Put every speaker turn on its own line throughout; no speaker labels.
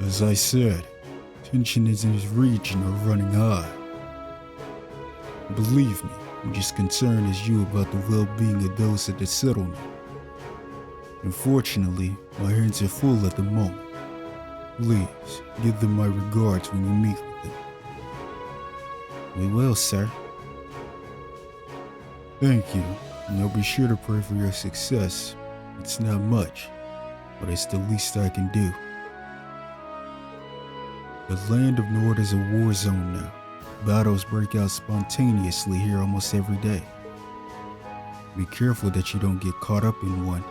As I said, tensions in this region are running high. Believe me, I'm just concerned as you about the well-being of those at the settlement. Unfortunately, my hands are full at the moment. Please, give them my regards when you meet with them.
We will, sir.
Thank you, and I'll be sure to pray for your success. It's not much, but it's the least I can do. The land of Nord is a war zone now. Battles break out spontaneously here almost every day. Be careful that you don't get caught up in one.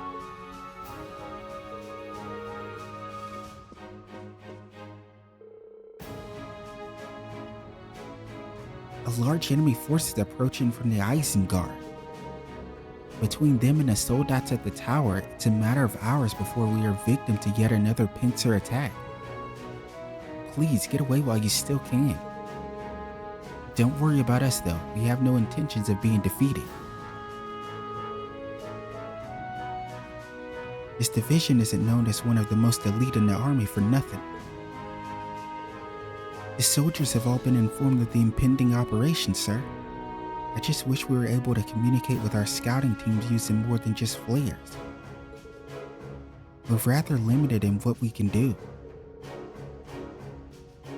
A large enemy force is approaching from the Isengard. Between them and the soldiers at the tower, it's a matter of hours before we are victim to yet another pincer attack. Please get away while you still can. Don't worry about us though, we have no intentions of being defeated. This division isn't known as one of the most elite in the army for nothing. The soldiers have all been informed of the impending operation, sir. I just wish we were able to communicate with our scouting teams using more than just flares. We're rather limited in what we can do.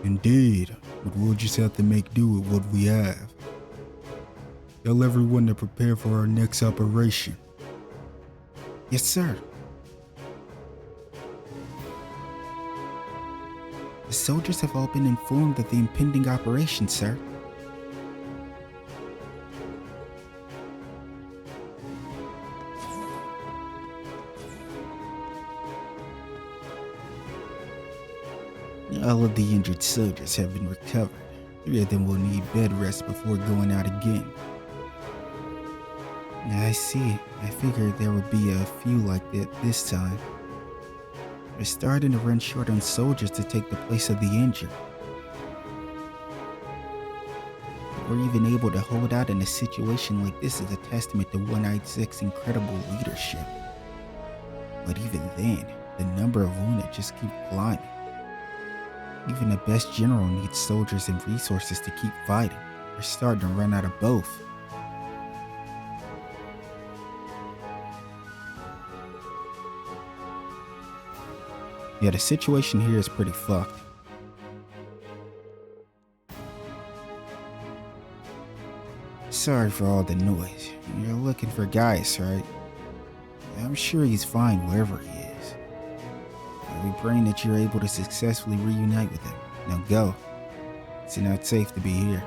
Indeed, but we'll just have to make do with what we have. Tell everyone to prepare for our next operation.
Yes, sir. The soldiers have all been informed of the impending operation, sir.
All of the injured soldiers have been recovered. 3 of them will need bed rest before going out again.
I see. I figured there would be a few like that this time. We're starting to run short on soldiers to take the place of the injured. We're even able to hold out in a situation like this is a testament to One-Eyed Six's incredible leadership. But even then, the number of wounded just keep climbing. Even the best general needs soldiers and resources to keep fighting. We're starting to run out of both. Yeah, the situation here is pretty fucked. Sorry for all the noise. You're looking for Gaius, right? I'm sure he's fine wherever he is. I'll be praying that you're able to successfully reunite with him. Now go. It's not safe to be here.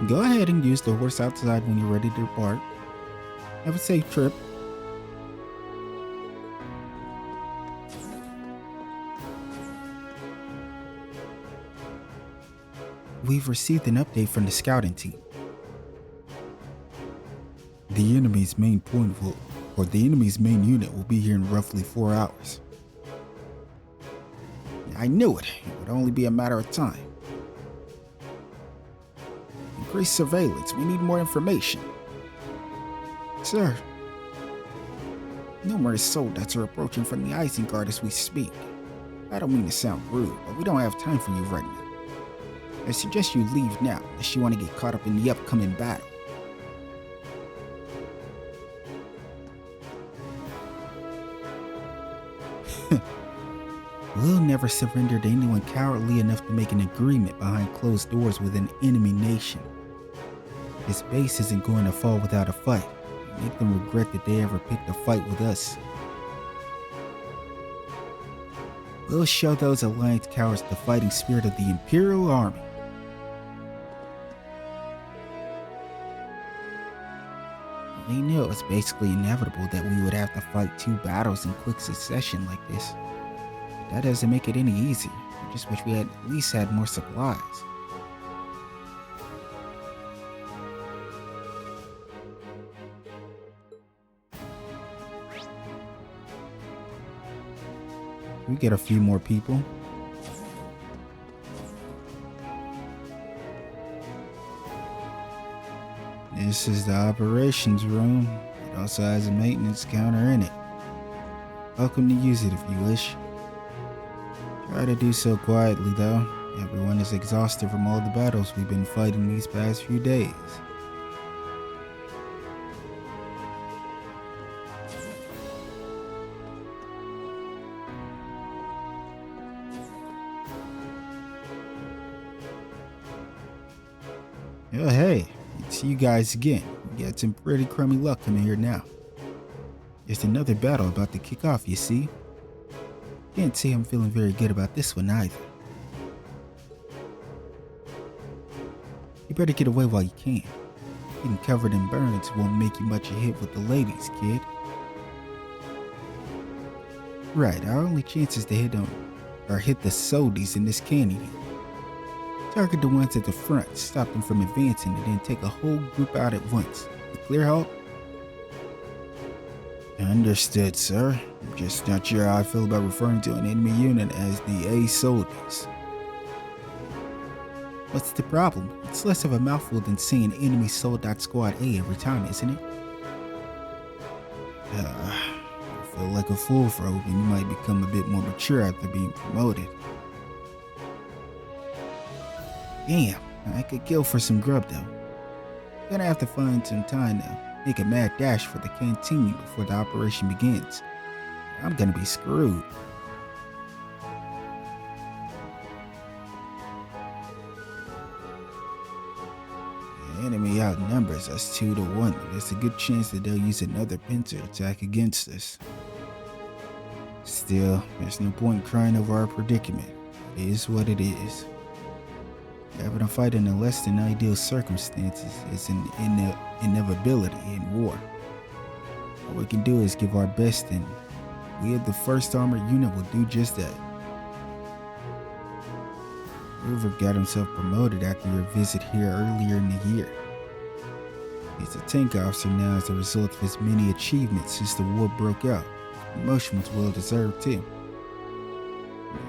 Go ahead and use the horse outside when you're ready to depart. Have a safe trip. We've received an update from the scouting team.
The enemy's main unit will be here in roughly 4 hours.
I knew it. It would only be a matter of time. Increase surveillance. We need more information. Sir. Numerous soldiers are approaching from the Isengard as we speak. I don't mean to sound rude, but we don't have time for you right now. I suggest you leave now, unless you want to get caught up in the upcoming battle. We'll never surrender to anyone cowardly enough to make an agreement behind closed doors with an enemy nation. This base isn't going to fall without a fight. Make them regret that they ever picked a fight with us. We'll show those Alliance cowards the fighting spirit of the Imperial Army. We knew it was basically inevitable that we would have to fight 2 battles in quick succession like this. But that doesn't make it any easier. I just wish we had at least had more supplies. We get a few more people.
This is the operations room. It also has a maintenance counter in it. Welcome to use it if you wish. Try to do so quietly though. Everyone is exhausted from all the battles we've been fighting these past few days. Oh hey, it's you guys again. We got some pretty crummy luck coming here now. There's another battle about to kick off, you see. Can't say I'm feeling very good about this one either. You better get away while you can. Getting covered in burns won't make you much a hit with the ladies, kid. Right, our only chances to hit them are hit the soldiers in this canyon. Target the ones at the front, stop them from advancing, and then take a whole group out at once. You clear, Hulk? Understood, sir. I'm just not sure how I feel about referring to an enemy unit as the A soldiers. What's the problem? It's less of a mouthful than saying enemy soldat squad A every time, isn't it? I feel like a fool for hoping you might become a bit more mature after being promoted. Damn, I could kill for some grub though. Gonna have to find some time now. Make a mad dash for the canteen before the operation begins. I'm gonna be screwed. The enemy outnumbers us 2-1, but there's a good chance that they'll use another pincer attack against us. Still, there's no point crying over our predicament. It is what it is. Having a fight in less than ideal circumstances is an inevitability in war. All we can do is give our best, and we at the 1st Armored Unit will do just that. River got himself promoted after your visit here earlier in the year. He's a tank officer now as a result of his many achievements since the war broke out. His promotion was well deserved too.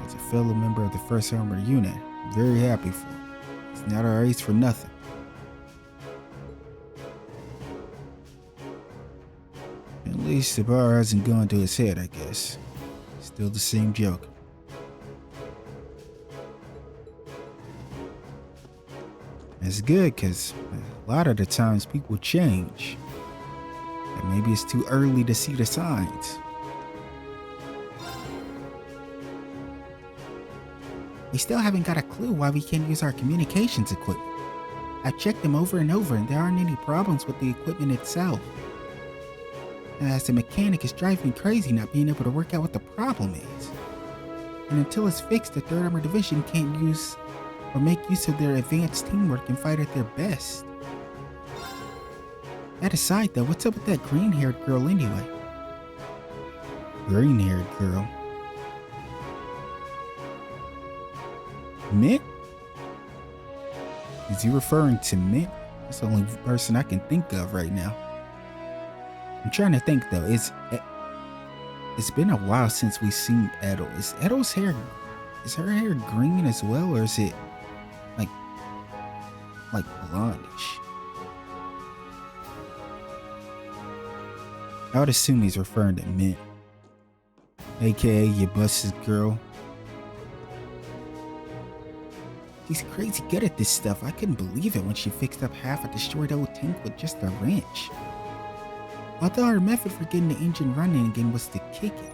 As a fellow member of the 1st Armored Unit, I'm very happy for him. It's not our ace for nothing. At least the bar hasn't gone to his head, I guess. Still the same joke. It's good, because a lot of the times people change. And maybe it's too early to see the signs.
We still haven't got a clue why we can't use our communications equipment. I've checked them over and over and there aren't any problems with the equipment itself. And as the mechanic is driving me crazy not being able to work out what the problem is. And until it's fixed, the 3rd Armored Division can't use or make use of their advanced teamwork and fight at their best. That aside though, what's up with that green-haired girl anyway?
Green-haired girl? Mint? Is he referring to Mint? That's the only person I can think of right now.
I'm trying to think though. It's been a while since we've seen Edel. Is Edel's hair, is her hair green as well, or is it like blondish?
I would assume he's referring to Mint, aka your busted girl.
She's crazy good at this stuff. I couldn't believe it when she fixed up half a destroyed old tank with just a wrench. Although her method for getting the engine running again was to kick it.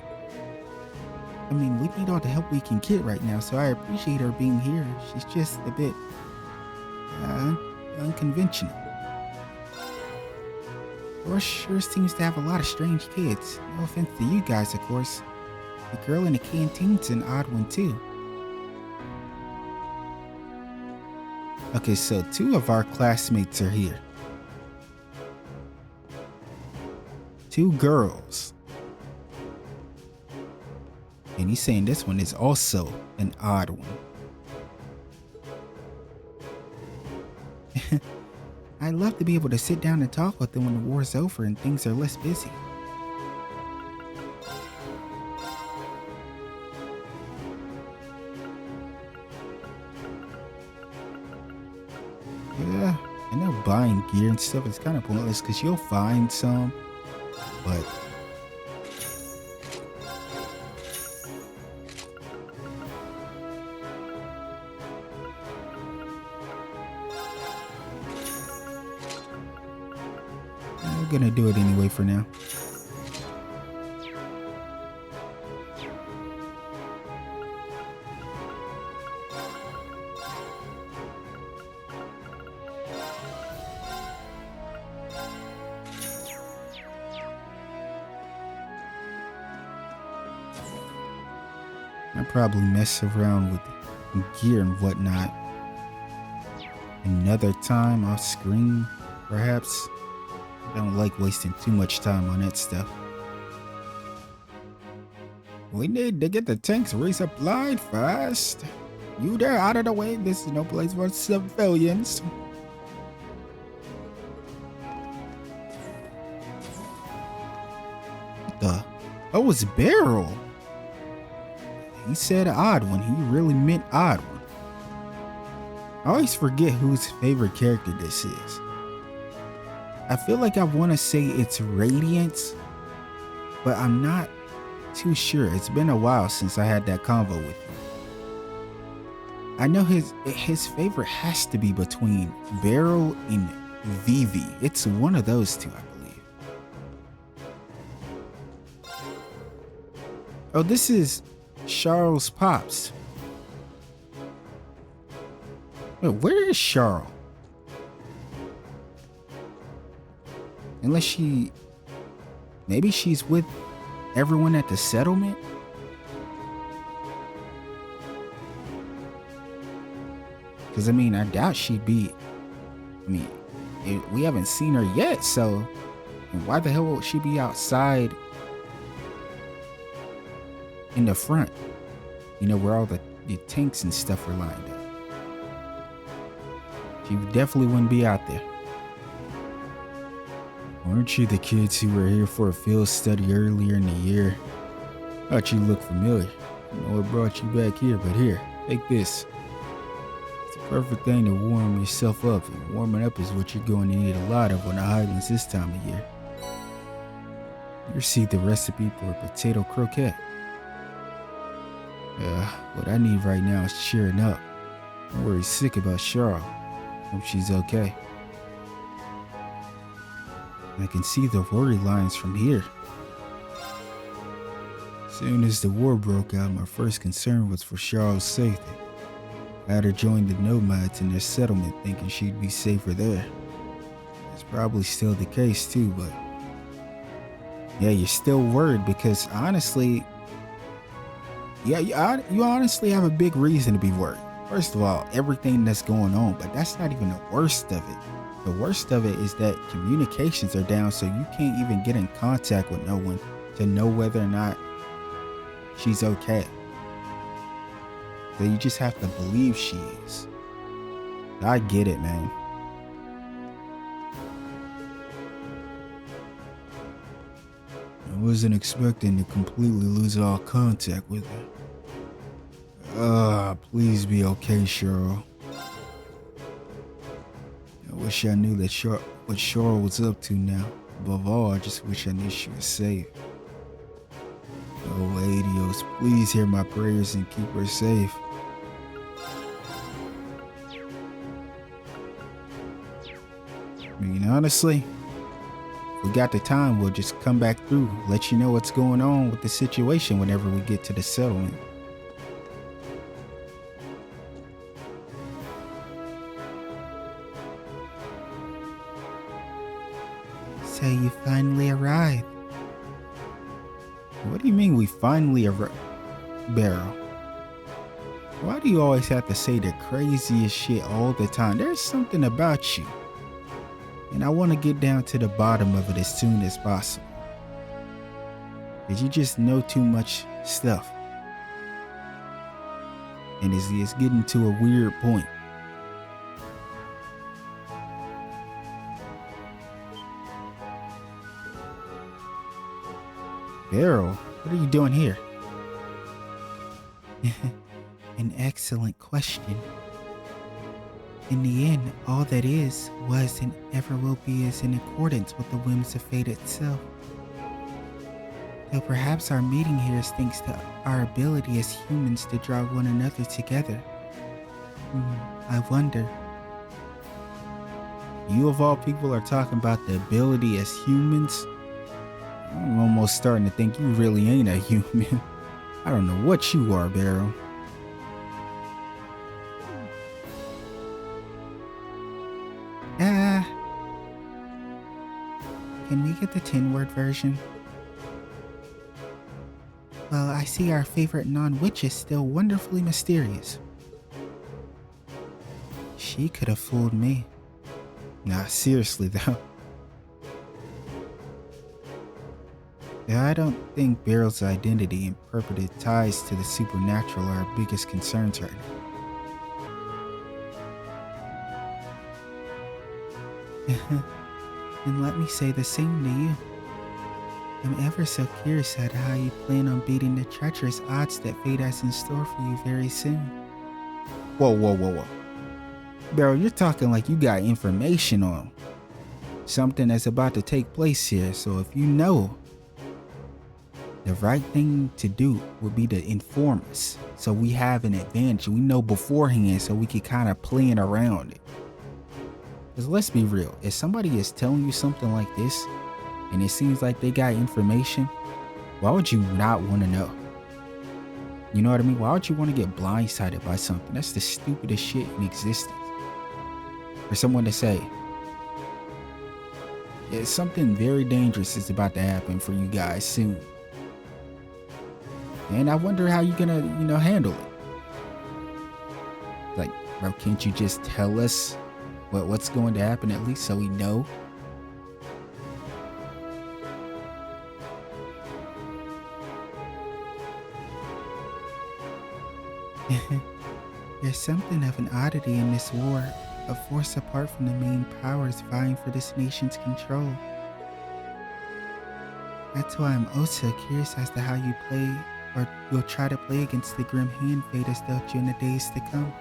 I mean, we need all the help we can get right now, so I appreciate her being here. She's just a bit unconventional. Or sure seems to have a lot of strange kids. No offense to you guys, of course. The girl in the canteen's an odd one too.
Okay, so 2 of our classmates are here. 2 girls. And he's saying this one is also an odd one.
I'd love to be able to sit down and talk with them when the war's over and things are less busy.
Yeah, I know buying gear and stuff is kind of pointless because you'll find some, but I'm gonna do it anyway for now. I'll probably mess around with gear and whatnot another time off screen, perhaps. I don't like wasting too much time on that stuff. We need to get the tanks resupplied fast. You there, out of the way. This is no place for civilians. What the? Oh, it's Beryl. He said odd one. He really meant odd one. I always forget whose favorite character this is. I feel like I want to say it's Radiance, but I'm not too sure. It's been a while since I had that convo with him. I know his favorite has to be between Beryl and Vivi. It's one of those two, I believe. Oh, this is Charles' pops. Wait, where is Charles? Unless maybe she's with everyone at the settlement? Because, I mean, I doubt she'd be, we haven't seen her yet, so and why the hell would she be outside in the front? You know, where all the tanks and stuff are lined up. She definitely wouldn't be out there. Weren't you the kids who were here for a field study earlier in the year? Thought you looked familiar. I know what brought you back here, but here, take this. It's a perfect thing to warm yourself up, and warming up is what you're going to need a lot of on the Highlands this time of year. You received the recipe for a potato croquette. What I need right now is cheering up. I'm worried sick about Charles. Hope she's okay. I can see the worry lines from here. Soon as the war broke out, my first concern was for Charles' safety. I had her join the nomads in their settlement thinking she'd be safer there. It's probably still the case too, but yeah, you're still worried because honestly, you honestly have a big reason to be worried. First of all, everything that's going on, but that's not even the worst of it. The worst of it is that communications are down, so you can't even get in contact with no one to know whether or not she's okay. So you just have to believe she is. I get it, man. I wasn't expecting to completely lose all contact with her. Please be okay, Cheryl. I wish I knew that what Cheryl was up to now. Above all, I just wish I knew she was safe. Oh, Adios, please hear my prayers and keep her safe. I mean, honestly, if we got the time, we'll just come back through, let you know what's going on with the situation whenever we get to the settlement. So you finally arrived. What do you mean we finally arrived? Beryl, why do you always have to say the craziest shit all the time? There's something about you. And I want to get down to the bottom of it as soon as possible. Because you just know too much stuff. And it's getting to a weird point. Beryl, what are you doing here? An excellent question.
In the end, all that is, was, and ever will be is in accordance with the whims of fate itself. Though perhaps our meeting here is thanks to our ability as humans to draw one another together. I wonder.
You of all people are talking about the ability as humans? I'm almost starting to think you really ain't a human. I don't know what you are, Beryl.
Can we get the 10-word version? Well, I see our favorite non-witch is still wonderfully mysterious. She could have fooled me.
Nah, seriously though. Yeah, I don't think Beryl's identity and purported ties to the supernatural are our biggest concerns right
now. And let me say the same to you. I'm ever so curious at how you plan on beating the treacherous odds that fate has in store for you very soon.
Whoa. Beryl, you're talking like you got information on something that's about to take place here, so if you know, the right thing to do would be to inform us, so we have an advantage. We know beforehand, so we can kind of plan around it. Because let's be real, if somebody is telling you something like this, and it seems like they got information, why would you not want to know? You know what I mean? Why would you want to get blindsided by something? That's the stupidest shit in existence. For someone to say, yeah, something very dangerous is about to happen for you guys soon. And I wonder how you're gonna, handle it. Like, bro, can't you just tell us what's going to happen at least so we know?
There's something of an oddity in this war, a force apart from the main powers vying for this nation's control. That's why I'm also curious as to how you play, or you'll try to play against the grim hand fate has dealt you in the days to come.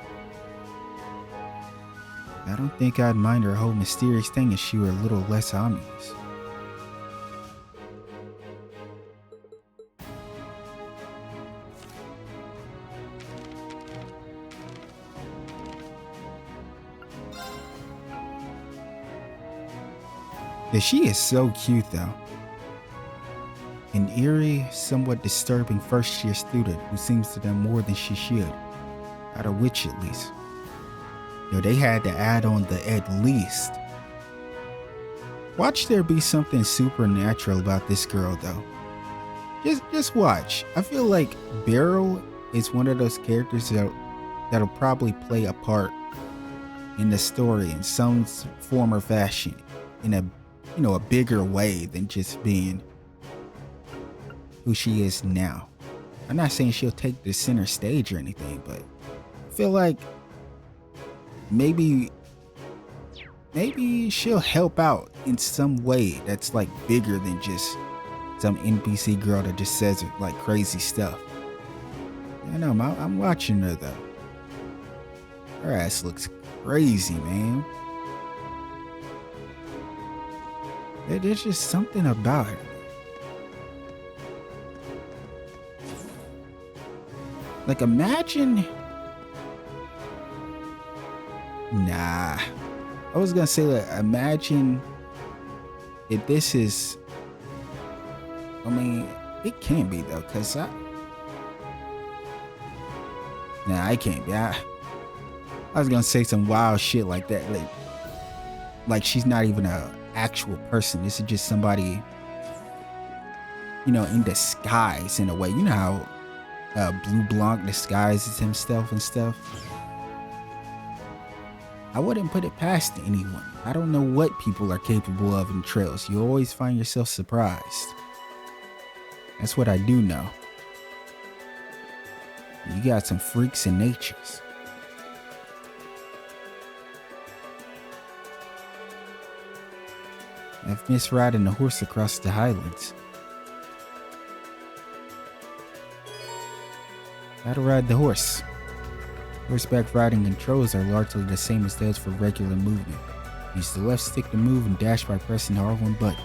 I don't think I'd mind her whole mysterious thing if she were a little less ominous. Yeah, she is so cute though. An eerie, somewhat disturbing first-year student who seems to know more than she should. Not a witch at least. They had to add on the at least. Watch there be something supernatural about this girl though. Just watch. I feel like Beryl is one of those characters that'll probably play a part in the story in some form or fashion, in a bigger way than just being who she is now. I'm not saying she'll take the center stage or anything, but I feel like maybe she'll help out in some way that's like bigger than just some NPC girl that just says like crazy stuff. I know, I'm watching her though. Her ass looks crazy, man. There's just something about her. Like, imagine. Nah. I was gonna say, like, imagine if this is. I mean, it can't be though, cause nah, I can't be. I was gonna say some wild shit like that, like she's not even a actual person. This is just somebody, in disguise in a way. You know how Blue Blanc disguises himself and stuff. I wouldn't put it past anyone. I don't know what people are capable of in trails. You always find yourself surprised. That's what I do know. You got some freaks in natures. I've missed riding a horse across the highlands. Gotta ride the horse. Horseback riding controls are largely the same as those for regular movement. Use the left stick to move and dash by pressing the R1 button.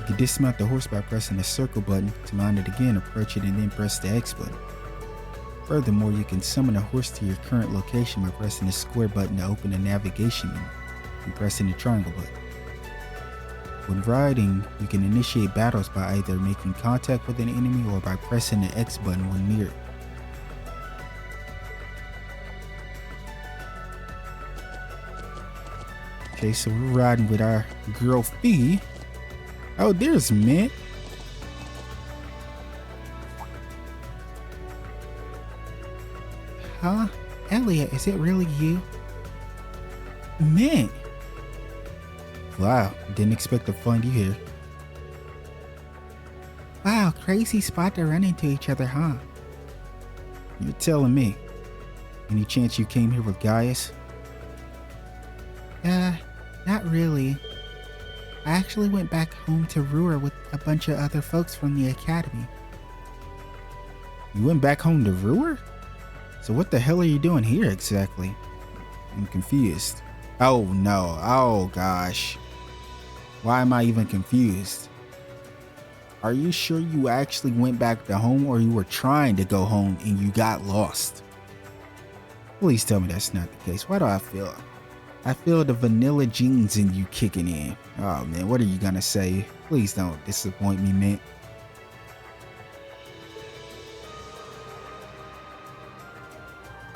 You can dismount the horse by pressing the circle button. To mount it again, approach it and then press the X button. Furthermore, you can summon a horse to your current location by pressing the square button to open the navigation menu and pressing the triangle button. When riding, you can initiate battles by either making contact with an enemy or by pressing the X button when near it. Okay, so we're riding with our girl Fee. Oh, there's Mint.
Huh? Elliot, is it really you?
Mint. Wow, didn't expect to find you here.
Wow, crazy spot to run into each other, huh?
You're telling me. Any chance you came here with Gaius?
Not really. I actually went back home to Ruhr with a bunch of other folks from the academy.
You went back home to Ruhr? So what the hell are you doing here exactly? I'm confused. Oh no, oh gosh. Why am I even confused? Are you sure you actually went back to home, or you were trying to go home and you got lost? Please tell me that's not the case. Why do I feel? I feel the vanilla jeans in you kicking in. Oh man, what are you gonna say? Please don't disappoint me, man.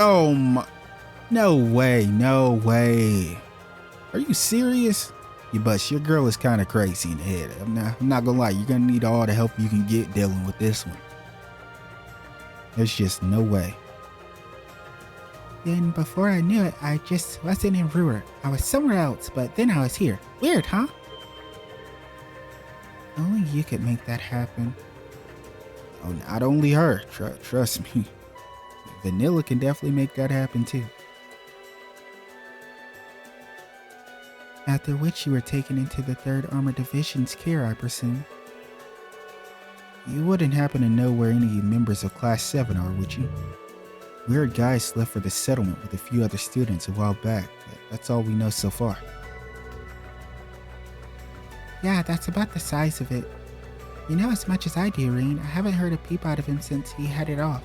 Oh my, no way, no way. Are you serious? You bust, your girl is kind of crazy in the head. I'm not gonna lie, you're gonna need all the help you can get dealing with this one. There's just no way.
Then before I knew it, I just wasn't in Ruhr. I was somewhere else, but then I was here. Weird, huh?
Only you could make that happen. Oh, not only her. Trust me. Vanilla can definitely make that happen too.
After which you were taken into the 3rd Armored Division's care, I presume.
You wouldn't happen to know where any members of Class 7 are, would you? We heard Gaius left for the settlement with a few other students a while back, but that's all we know so far.
Yeah, that's about the size of it. You know as much as I do, Reen. I haven't heard a peep out of him since he headed off.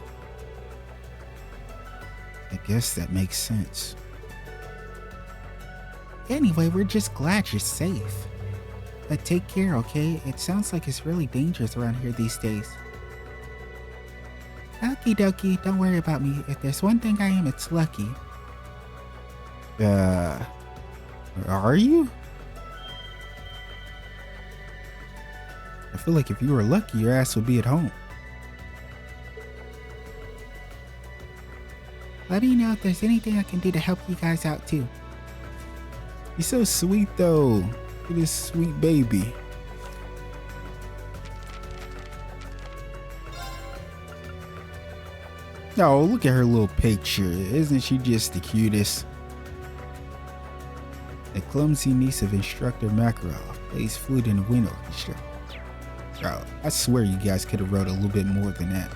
I guess that makes sense.
Anyway, we're just glad you're safe. But take care, okay? It sounds like it's really dangerous around here these days. Okie dokie, don't worry about me. If there's one thing I am, it's lucky.
Are you? I feel like if you were lucky, your ass would be at home.
Let me know if there's anything I can do to help you guys out too.
You're so sweet though. Look at this sweet baby. Oh, look at her little picture. Isn't she just the cutest? The clumsy niece of Instructor Makarov plays flute in the wind orchestra. Oh, I swear you guys could have wrote a little bit more than that.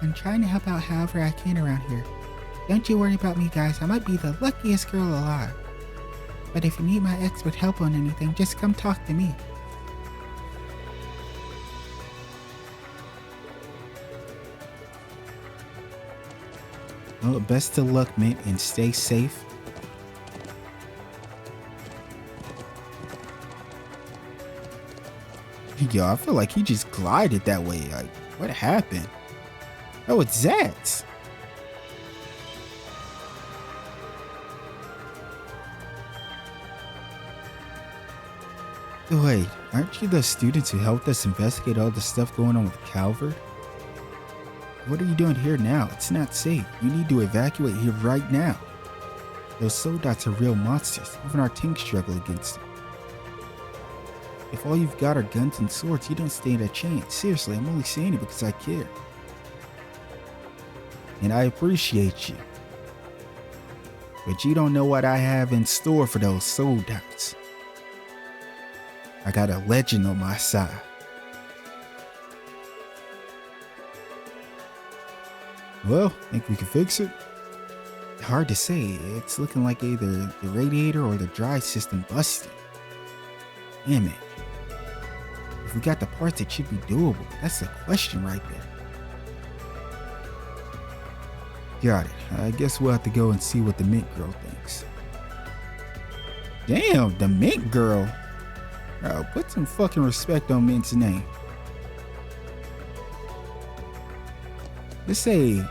I'm trying to help out however I can around here. Don't you worry about me, guys. I might be the luckiest girl alive. But if you need my expert help on anything, just come talk to me.
Well, best of luck, Mint, and stay safe. Yo, I feel like he just glided that way. Like, what happened? Oh, it's Zats. Wait, aren't you the students who helped us investigate all the stuff going on with Calvert? What are you doing here now? It's not safe. You need to evacuate here right now. Those soldats are real monsters. Even our tanks struggle against them. If all you've got are guns and swords, you don't stand a chance. Seriously, I'm only saying it because I care. And I appreciate you. But you don't know what I have in store for those soldats. I got a legend on my side. Well, think we can fix it?
Hard to say. It's looking like either the radiator or the drive system busted. Damn it. If we got the parts, it should be doable. That's the question right there.
Got it. I guess we'll have to go and see what the Mint Girl thinks. Damn, the Mint Girl. Bro, put some fucking respect on Mint's name. Let's say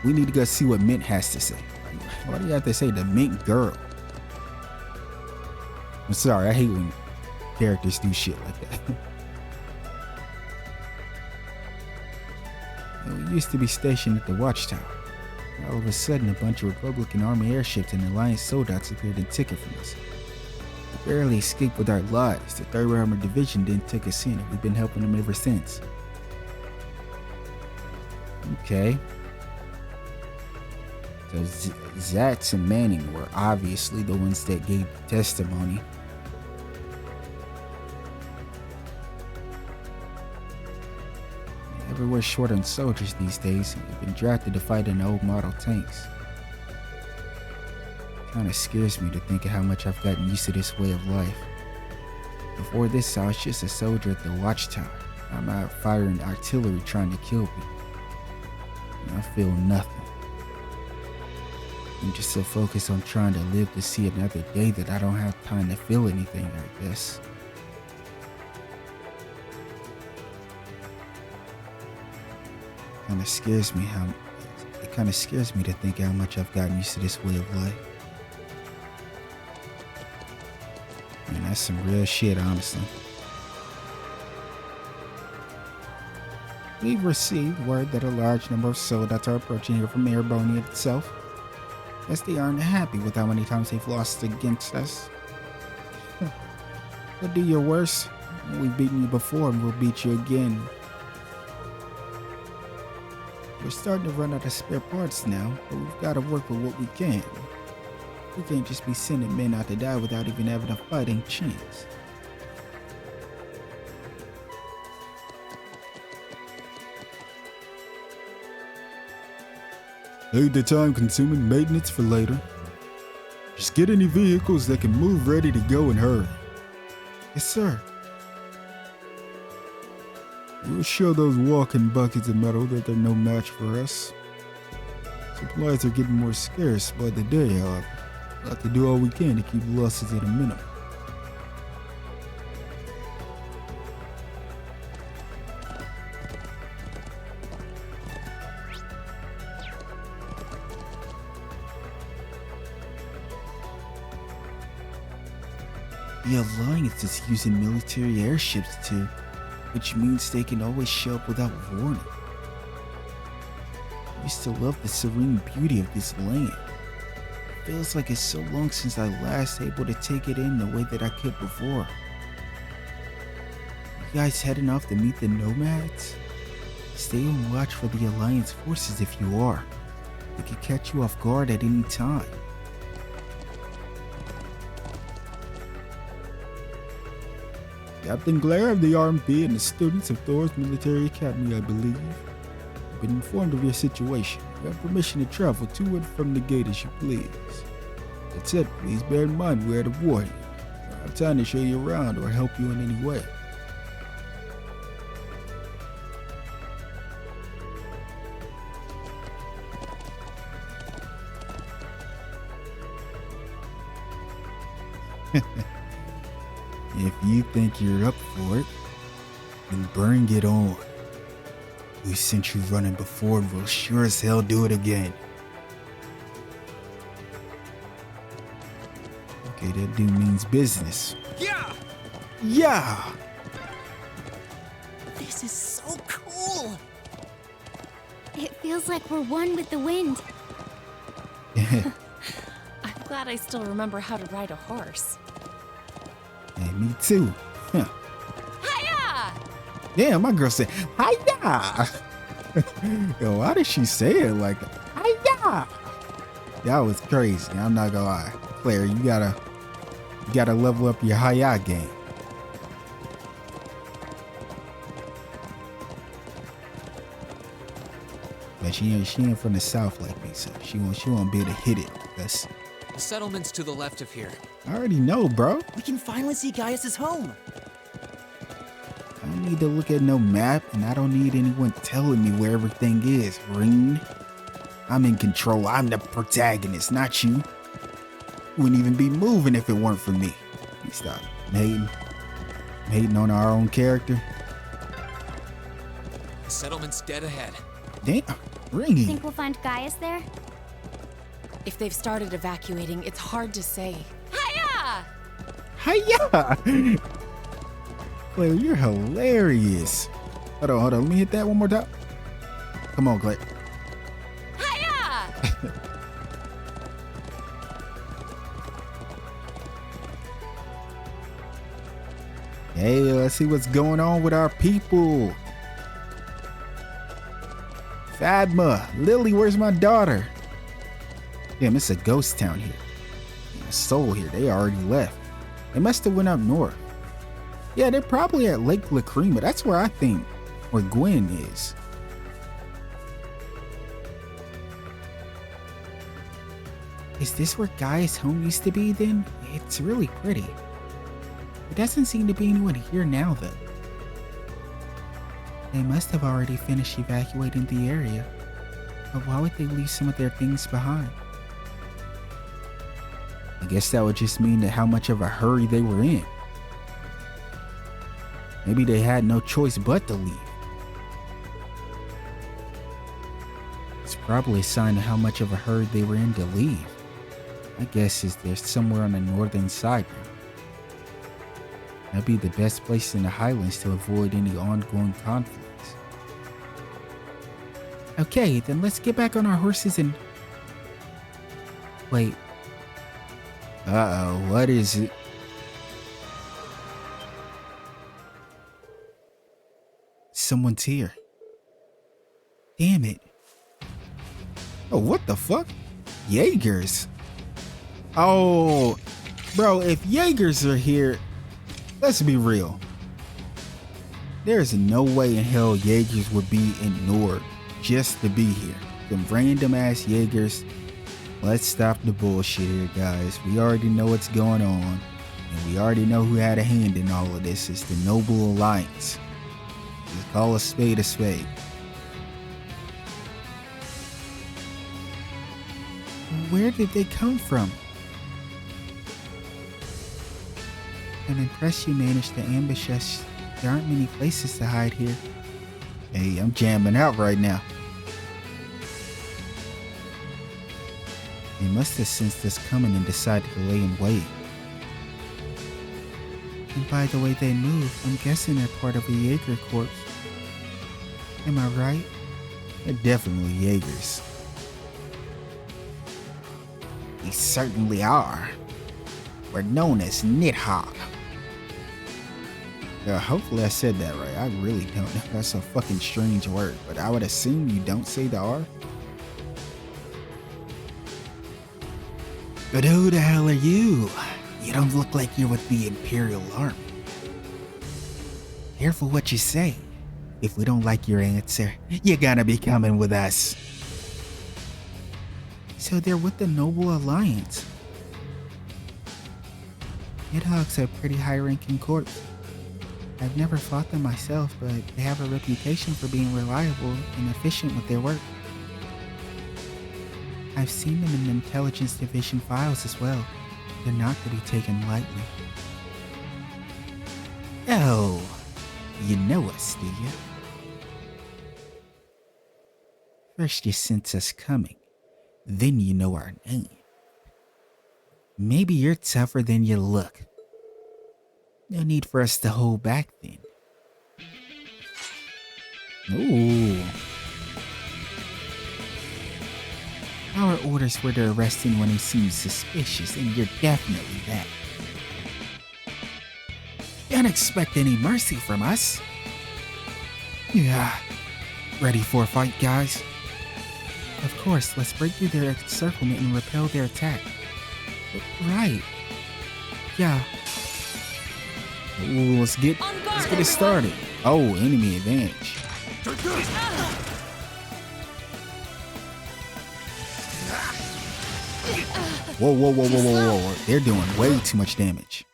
we need to go see what Mint has to say. Why do you have to say the Mint Girl? I'm sorry, I hate when characters do shit like that. We used to be stationed at the Watchtower. All of a sudden, a bunch of Republican Army airships and Alliance soldats appeared and took it from us. We barely escaped with our lives. The 3rd Armored Division then took us in, and we've been helping them ever since. Okay. So Zatz and Manning were obviously the ones that gave testimony. Everywhere short on soldiers these days. We've been drafted to fight in old model tanks. Kinda scares me to think of how much I've gotten used to this way of life. Before this, I was just a soldier at the Watchtower. I'm out firing artillery trying to kill people. And I feel nothing. I'm just so focused on trying to live to see another day that I don't have time to feel anything, I guess. It kind of scares me to think how much I've gotten used to this way of life. And that's some real shit, honestly. We've received word that a large number of soldats are approaching here from Airbonia itself. Guess they aren't happy with how many times they've lost against us. But do your worst. We've beaten you before and we'll beat you again. We're starting to run out of spare parts now, but we've got to work with what we can. We can't just be sending men out to die without even having a fighting chance. Leave the time-consuming maintenance for later. Just get any vehicles that can move ready to go and hurry. Yes, sir. We'll show those walking buckets of metal that they're no match for us. Supplies are getting more scarce by the day, however. We'll have to do all we can to keep losses at a minimum. The Alliance is using military airships too, which means they can always show up without warning. I used to love the serene beauty of this land. It feels like it's so long since I last able to take it in the way that I could before. You guys heading off to meet the nomads? Stay on watch for the Alliance forces if you are. They could catch you off guard at any time. Captain Glare of the RMP and the students of Thor's Military Academy, I believe. I've been informed of your situation. You have permission to travel to and from the gate as you please. That said, please bear in mind we're at a war here. I don't have time to show you around or help you in any way. If you think you're up for it, then bring it on. We sent you running before and we'll sure as hell do it again. Okay, that dude means business.
Yeah!
Yeah!
This is so cool!
It feels like we're one with the wind.
I'm glad I still remember how to ride a horse.
Hey, me too. Huh.
Hiya!
Damn, my girl said, hiya! Yo, why did she say it like hiya? That was crazy, I'm not gonna lie. Claire, you gotta level up your hiya game. But she ain't from the south like me, so she won't be able to hit it. That's
The settlement's to the left of here.
I already know, bro.
We can finally see Gaius's home.
I don't need to look at no map, and I don't need anyone telling me where everything is. Ring. I'm in control. I'm the protagonist, not you. Wouldn't even be moving if it weren't for me. We stop hating on our own character.
The settlement's dead ahead.
Damn, Ringy.
Think we'll find Gaius there?
If they've started evacuating, it's hard to say. Hiya!
Hiya! Claire, you're hilarious. Hold on. Let me hit that one more time. Come on, Claire.
Hiya!
Hey, let's see what's going on with our people. Fadma, Lily, where's my daughter? Damn, it's a ghost town here. A soul here, they already left. They must have went up north. Yeah, they're probably at Lake Lacrima. That's where I think where Gwen is.
Is this where Gaius' home used to be then? It's really pretty. There doesn't seem to be anyone here now though. They must have already finished evacuating the area. But why would they leave some of their things behind?
I guess that would just mean that how much of a hurry they were in. Maybe they had no choice but to leave. It's probably a sign of how much of a hurry they were in to leave. My guess is they're somewhere on the northern side now. That'd be the best place in the highlands to avoid any ongoing conflicts.
Okay, then let's get back on our horses and... Wait,
Uh-oh, what is it?
someone's here. Damn it.
Oh, what the fuck? Jaegers. Oh, bro, if Jaegers are here, let's be real. There's no way in hell Jaegers would be in Nord just to be here. Them random ass Jaegers. Let's stop the bullshit here, guys. We already know what's going on. And we already know who had a hand in all of this. It's the Noble Alliance. Just call a spade a spade.
Where did they come from? I'm impressed you managed to ambush us. There aren't many places to hide here.
Hey, I'm jamming out right now. They must have sensed us coming and decided to lay in wait.
And by the way they move, I'm guessing they're part of a Jaeger corps. Am I right?
They're definitely Jaegers.
We certainly are. We're known as Nidhoggr.
Hopefully I said that right. I really don't know. That's a fucking strange word, but I would assume you don't say the R.
But who the hell are you? You don't look like you're with the Imperial Army. Careful what you say. If we don't like your answer, you're gonna be coming with us. So they're with the Noble Alliance. Nidhoggr's a pretty high-ranking corps. I've never fought them myself, but they have a reputation for being reliable and efficient with their work. I've seen them in the Intelligence Division files as well. They're not to be taken lightly.
Oh, you know us, do you?
First you sense us coming, then you know our name. Maybe you're tougher than you look. No need for us to hold back then.
Ooh.
Our orders were to arrest anyone who seems suspicious, and you're definitely that. Don't expect any mercy from us. Yeah. Ready for a fight, guys? Of course, let's break through their encirclement and repel their attack. Right. Yeah.
Ooh, let's get it started. Oh, enemy advantage. Whoa, whoa, whoa, whoa, whoa, whoa. They're doing way too much damage.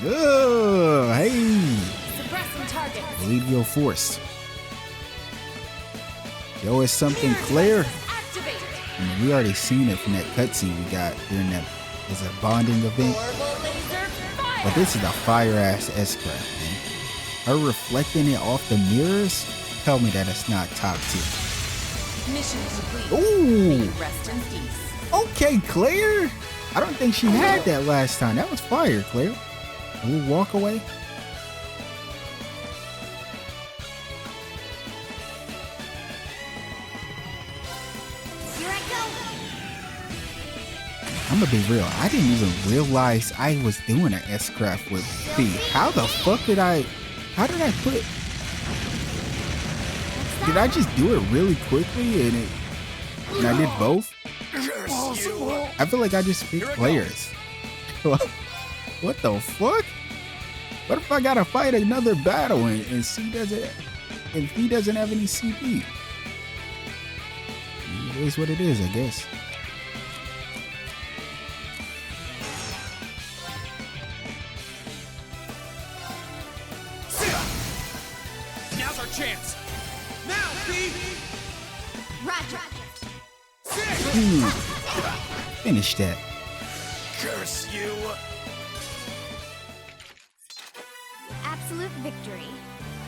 Oh, hey.
Suppressing target.
Leave your force. Yo, it's something clear.
Activate.
I mean, we already seen it from that cutscene we got during that was a bonding event.
Orbital laser fire.
But this is a fire-ass S-craft, man. Her reflecting it off the mirrors? Tell me that it's not top tier.
Mission complete.
Ooh!
Rest in peace.
Okay, Claire! I don't think she had that last time. That was fire, Claire. A little walk away.
Here I go.
I'm gonna be real. I didn't even realize I was doing an S-craft with B. How the fuck did I put... Did I just do it really quickly and I did both? I feel like I just picked players. What the fuck? What if I gotta fight another battle and he doesn't have any CP? It is what it is, I guess.
Now's our chance. Now, Pete.
Roger.
Finish that.
Curse you.
Absolute victory.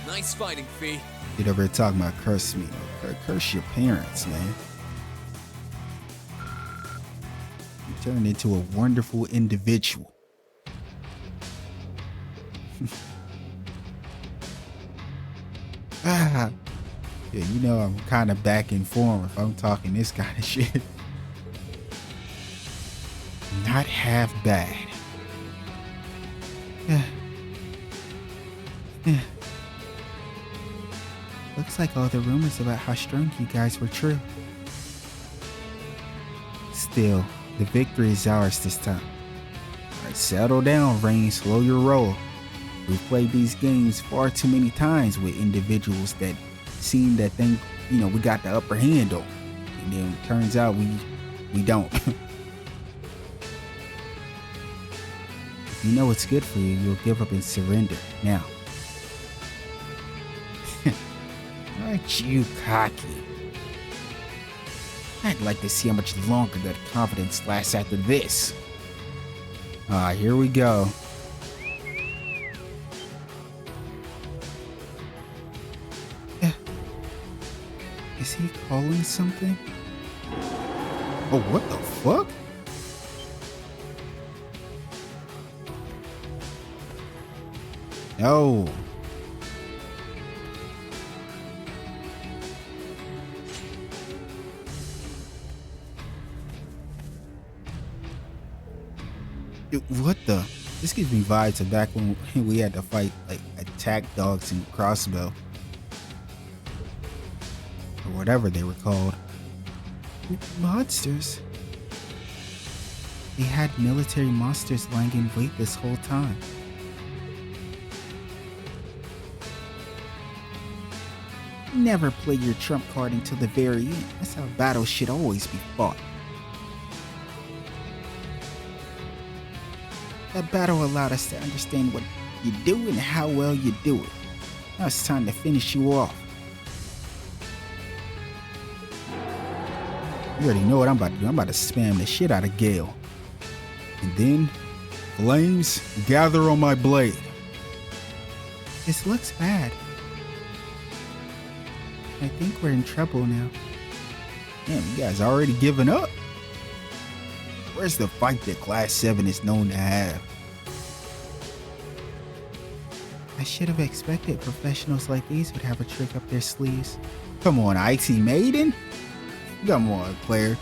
Nice fighting, Fee.
Get over here talking about curse me. Curse your parents, man. You turned into a wonderful individual. Yeah, you know I'm kind of back in form if I'm talking this kind of shit. Not half bad.
Looks like all the rumors about how strong you guys were true.
Still, the victory is ours this time. Alright, settle down, Rain. Slow your roll. We've played these games far too many times with individuals that seem that think, you know, we got the upper hand on. And then it turns out we don't. If you know what's good for you, you'll give up and surrender. Now. Aren't you cocky? I'd like to see how much longer that confidence lasts after this. Here we go.
Is he calling something?
Oh, what the fuck? No. Dude, what the? This gives me vibes of back when we had to fight like attack dogs and crossbow. Or whatever they were called.
Monsters? They had military monsters lying in wait this whole time. Never play your trump card until the very end. That's how battles should always be fought. That battle allowed us to understand what you do and how well you do it. Now it's time to finish you off.
You already know what I'm about to do. I'm about to spam the shit out of Gale. And then, flames gather on my blade.
This looks bad. I think we're in trouble now.
Damn, you guys already giving up? Where's the fight that Class VII is known to have?
I should have expected professionals like these would have a trick up their sleeves.
Come on, Icy Maiden? Come on, Claire.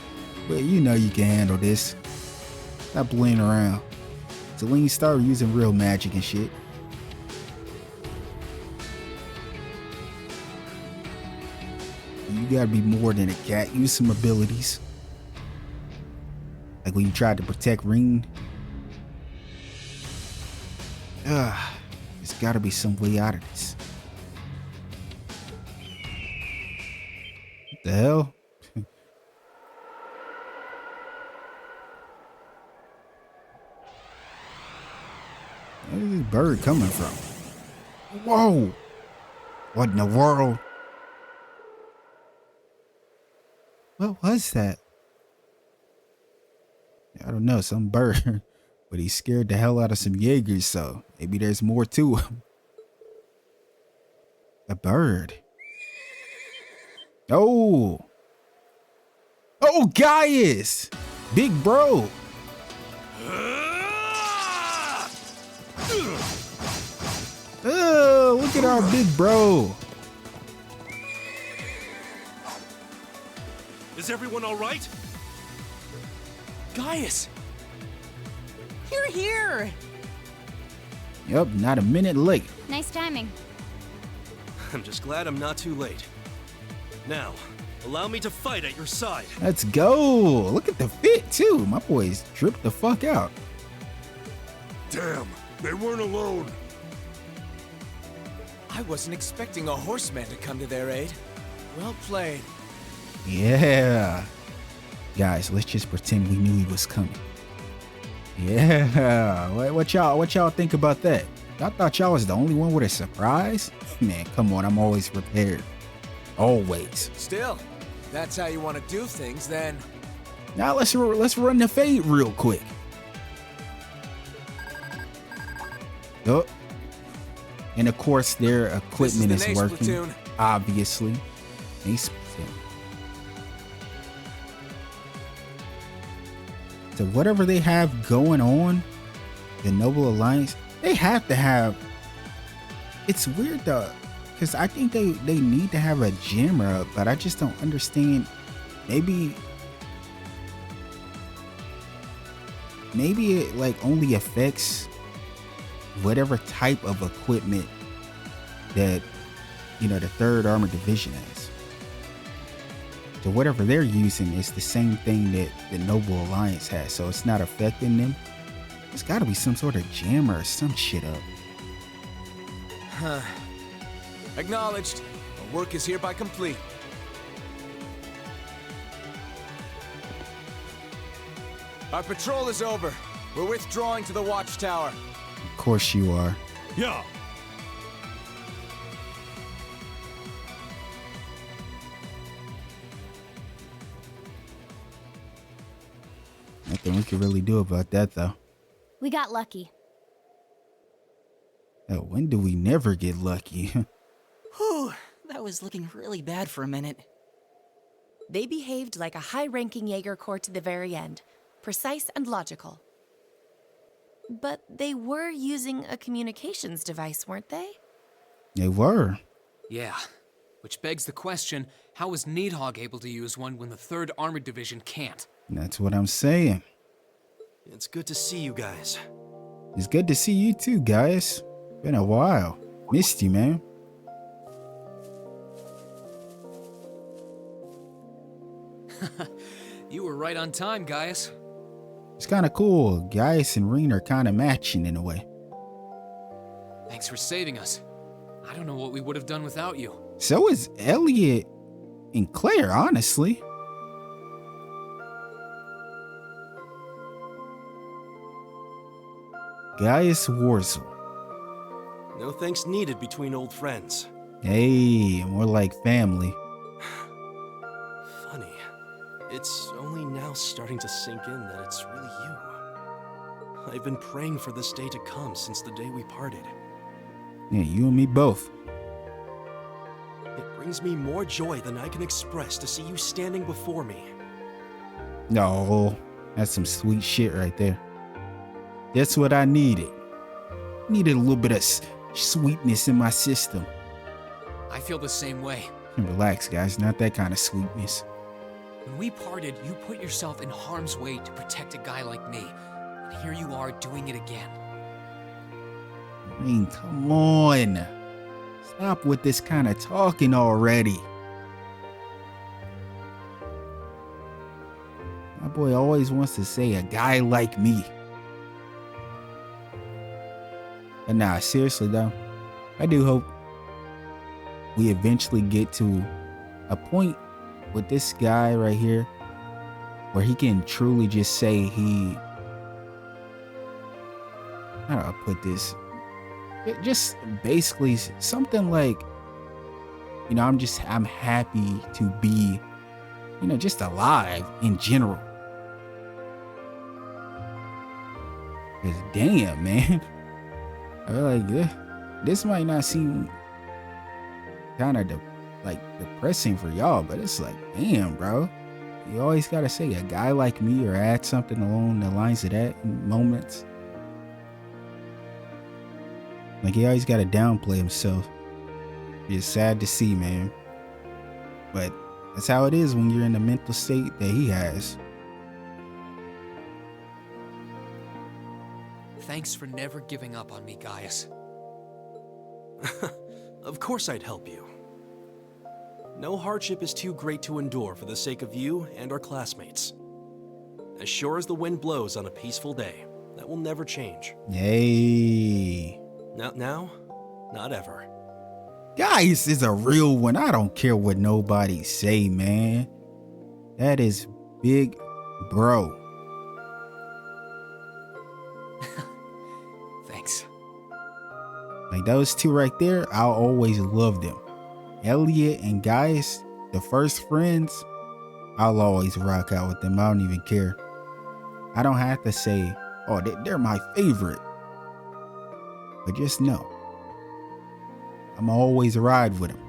But you know you can handle this. Stop playing around. Celine, start using real magic and shit. You gotta be more than a cat. Use some abilities. Like when you tried to protect Ring. There's gotta be some way out of this. What the hell? bird coming from? Whoa! What in the world? What was that? I don't know, some bird. But he scared the hell out of some Jaegers, so maybe there's more to him. A bird. Oh! Oh, Gaius! Big bro! Oh, look at our big bro!
Is everyone all right?
Gaius! You're here!
Yup, not a minute late.
Nice timing.
I'm just glad I'm not too late. Now, allow me to fight at your side.
Let's go! Look at the fit, too. My boys dripped the fuck out.
Damn, they weren't alone.
I wasn't expecting a horseman to come to their aid. Well played.
Yeah. Guys, let's just pretend we knew he was coming. Yeah. What y'all think about that? Y'all thought y'all was the only one with a surprise? Man, come on, I'm always prepared. Always.
Still, if that's how you want to do things, then...
Now let's run the fade real quick. Oh. And of course their equipment is
Ace
working.
platoon.
Obviously. Ace platoon. So whatever they have going on, the Noble Alliance, they have to have. It's weird though, because I think they need to have a jammer, but I just don't understand. Maybe it like only affects whatever type of equipment that, you know, the 3rd Armored Division has. So whatever they're using is the same thing that the Noble Alliance has, so it's not affecting them. There's got to be some sort of jammer or some shit up.
Huh. Acknowledged. Our work is hereby complete. Our patrol is over. We're withdrawing to the watchtower.
Of course you are.
Yeah.
Nothing we can really do about that though.
We got lucky.
Hell, when do we never get lucky?
Whew, that was looking really bad for a minute.
They behaved like a high-ranking Jaeger Corps to the very end. Precise and logical. But they were using a communications device, weren't they?
They were.
Yeah. Which begs the question, how was Nidhoggr able to use one when the 3rd Armored Division can't?
That's what I'm saying.
It's good to see you guys.
It's good to see you too, guys. Been a while. Missed you, man.
You were right on time, Gaius.
It's kind of cool. Gaius and Reen are kind of matching in a way.
Thanks for saving us. I don't know what we would have done without you.
So is Elliot and Claire, honestly. Gaius Warzel.
No thanks needed between old friends.
Hey, more like family.
Funny. It's only now starting to sink in that it's really you. I've been praying for this day to come since the day we parted.
Yeah, you and me both.
It brings me more joy than I can express to see you standing before me.
No, that's some sweet shit right there. That's what I needed. Needed a little bit of sweetness in my system.
I feel the same way.
Relax, guys, not that kind of sweetness.
When we parted, you put yourself in harm's way to protect a guy like me. And here you are doing it again.
I mean, come on. Stop with this kind of talking already. My boy always wants to say a guy like me. But nah, seriously though, I do hope we eventually get to a point with this guy right here where he can truly just say how do I put this?
just basically something like, I'm happy to be, just alive in general. Cause damn, man, I feel like this might not seem kind of depressing for y'all, but it's like, damn, bro, you always gotta say a guy like me or add something along the lines of that in moments. Like, he always gotta downplay himself. It's sad to see, man, but that's how it is when you're in the mental state that he has.
Thanks for never giving up on me, Gaius.
Of course I'd help you. No hardship is too great to endure for the sake of you and our classmates. As sure as the wind blows on a peaceful day, that will never change.
Hey.
Not now, not ever.
Gaius is a real one. I don't care what nobody say, man. That is big bro.
Thanks.
Like, those two right there, I'll always love them. Elliot and Gaius, the first friends, I'll always rock out with them. I don't even care. I don't have to say, oh, they're my favorite. But just know, I'm always ride with them.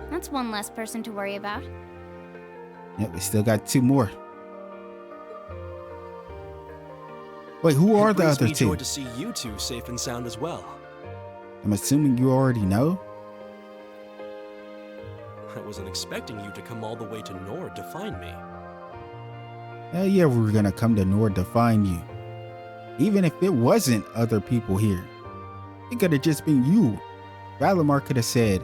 That's one less person to worry about.
Yep, we still got two more. Wait, who are the other two?
Joy to see you two safe and sound as well.
I'm assuming you already know.
I wasn't expecting you to come all the way to Nord to find me.
Hell yeah, we were gonna come to Nord to find you. Even if it wasn't other people here, it could have just been you. Valimar could have said,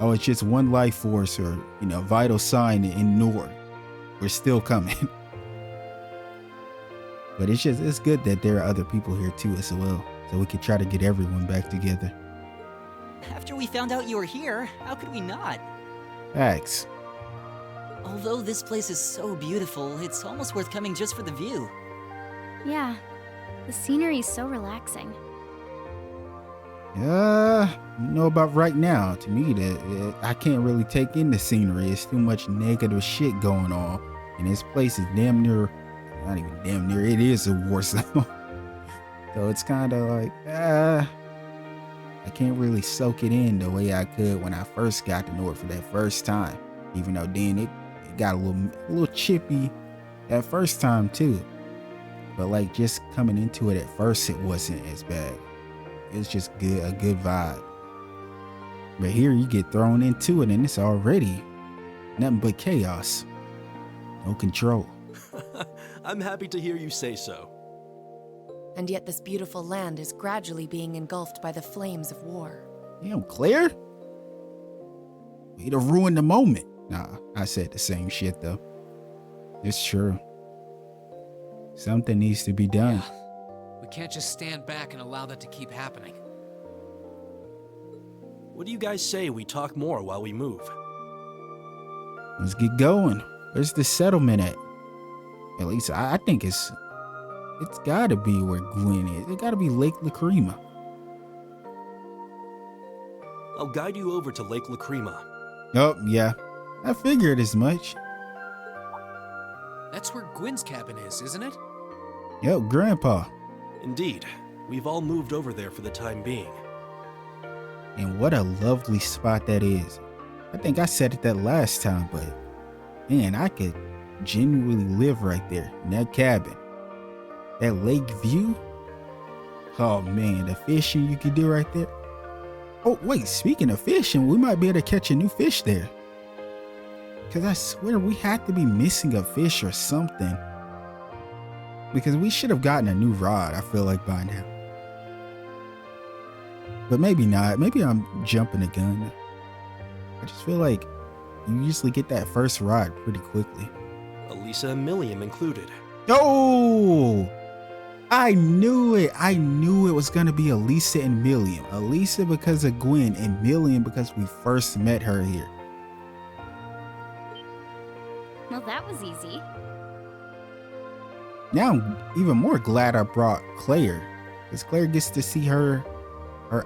oh, it's just one life force or, vital sign in Nord. We're still coming. But it's good that there are other people here too as well. So we could try to get everyone back together.
After we found out you were here, how could we not?
Facts.
Although this place is so beautiful, it's almost worth coming just for the view.
Yeah, the scenery is so relaxing.
Know about right now. To me, I can't really take in the scenery. It's too much negative shit going on. And this place is damn near, not even damn near, it is a war zone. So it's kind of like, I can't really soak it in the way I could when I first got to Nord for that first time. Even though then it got a little chippy that first time too. But like, just coming into it at first, it wasn't as bad. It's just a good vibe. But here you get thrown into it and it's already nothing but chaos. No control.
I'm happy to hear you say so.
And yet this beautiful land is gradually being engulfed by the flames of war.
Damn, Claire? Way to ruin the moment. Nah, I said the same shit though. It's true. Something needs to be done.
Yeah. We can't just stand back and allow that to keep happening.
What do you guys say we talk more while we move?
Let's get going. Where's the settlement at? At least I think it's gotta be where Gwen is. It gotta be Lake Lacrima.
I'll guide you over to Lake Lacrima.
Oh, yeah. I figured as much.
That's where Gwen's cabin is, isn't it?
Yep, Grandpa.
Indeed. We've all moved over there for the time being.
And what a lovely spot that is. I think I said it that last time, but man, I could genuinely live right there in that cabin. That lake view. Oh man, the fishing you could do right there. Oh wait, speaking of fishing, we might be able to catch a new fish there. Cause I swear we had to be missing a fish or something. Because we should have gotten a new rod, I feel like, by now. But maybe not. Maybe I'm jumping the gun. I just feel like you usually get that first rod pretty quickly.
Alisa and Millium included.
Oh! I knew it. I knew it was going to be Alisa and Millium. Alisa because of Gwen and Millium because we first met her here.
Well, that was easy.
Now I'm even more glad I brought Claire, because Claire gets to see her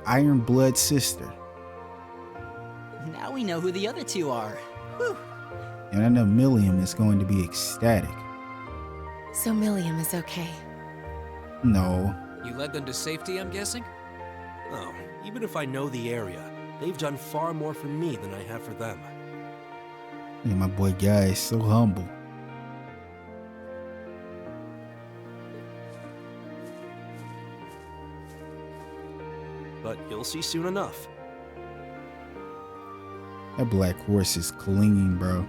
iron blood sister.
Now we know who the other two are. Whew.
And I know Millium is going to be ecstatic.
So Millium is okay.
No.
You led them to safety, I'm guessing?
Oh, even if I know the area, they've done far more for me than I have for them.
Yeah, my boy Gaius, so humble.
But you'll see soon enough.
That black horse is clinging, bro.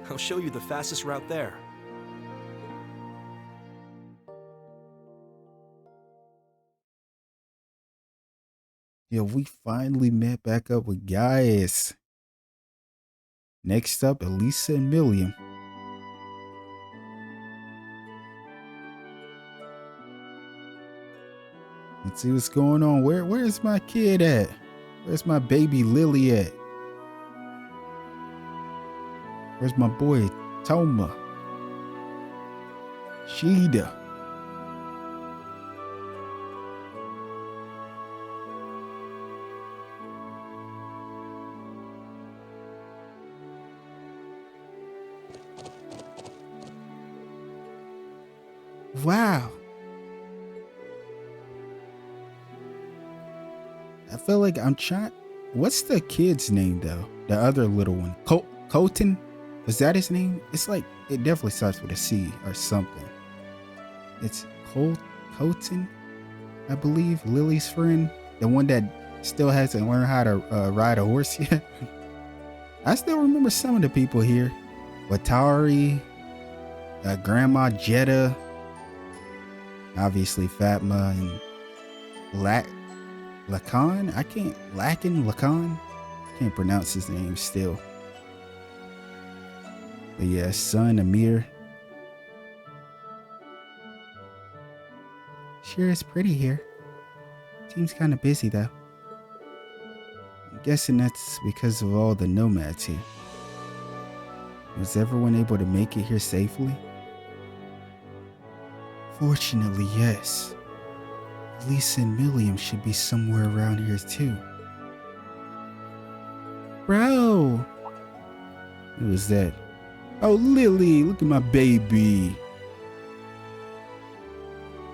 I'll show you the fastest route there.
Yeah, we finally met back up with Gaius. Next up, Alisa and Millium. Let's see what's going on. Where's my kid at? Where's my baby Lily at? Where's my boy Toma? Sheeda. Wow. I feel like I'm trying. What's the kid's name though? The other little one. Colton? Was that his name? It's like, it definitely starts with a C or something. It's Colton, I believe. Lily's friend. The one that still hasn't learned how to ride a horse yet. I still remember some of the people here. Watari, Grandma Jetta, obviously Fatma, and Lacan? Lacan? Can't pronounce his name still. But yeah, son Amir. Sure is pretty here. Seems kind of busy though. I'm guessing that's because of all the nomads here. Was everyone able to make it here safely? Fortunately, yes. Alisa and Millium should be somewhere around here too. Bro! Who was that? Oh, Lily, look at my baby.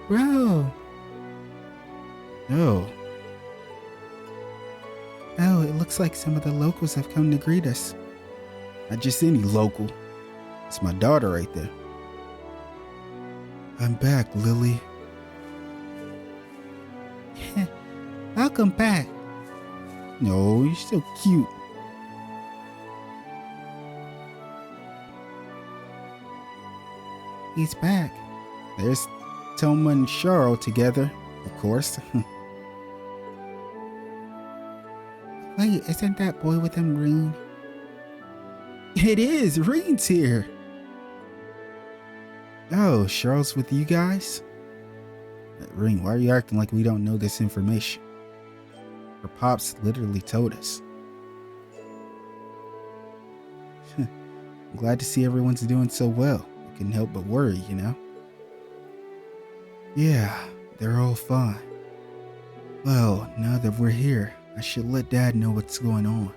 Bro. Oh. Oh, it looks like some of the locals have come to greet us. Not just any local. It's my daughter right there. I'm back, Lily. Welcome back. No, you're still cute. He's back. There's Toma and Sharo together, of course. Wait, isn't that boy with him Reen? It is! Reen's here! Oh, Sharo's with you guys? Reen, why are you acting like we don't know this information? Her pops literally told us. I'm glad to see everyone's doing so well. I couldn't help but worry, you know? Yeah, they're all fine. Well, now that we're here, I should let Dad know what's going on.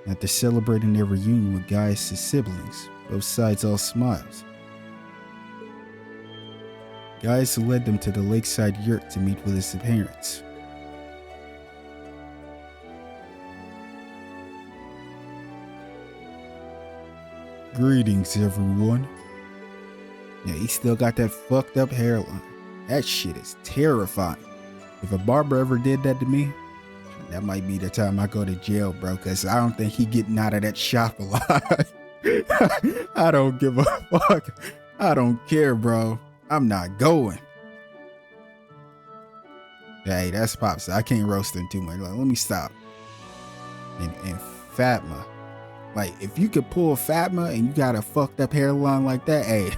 After celebrating their reunion with Gaius' siblings, both sides all smiles. Gaius led them to the lakeside yurt to meet with his parents. Greetings, everyone. Yeah, he still got that fucked up hairline. That shit is terrifying. If a barber ever did that to me, that might be the time I go to jail, bro, because I don't think he getting out of that shop alive. I don't give a fuck. I don't care, bro. I'm not going. Hey, that's Pops. I can't roast him too much. Like, let me stop. And Fatma. Like, if you could pull Fatma and you got a fucked up hairline like that, hey,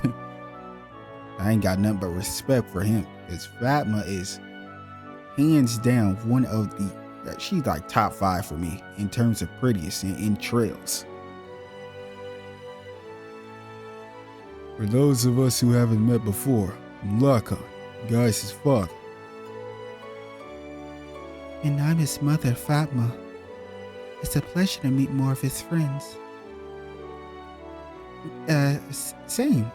I ain't got nothing but respect for him. Because Fatma is hands down one of the, she's like top 5 for me in terms of prettiest in trails. For those of us who haven't met before, I'm Lacrima, Gaius' father.
And I'm his mother, Fatma. It's a pleasure to meet more of his friends. Same.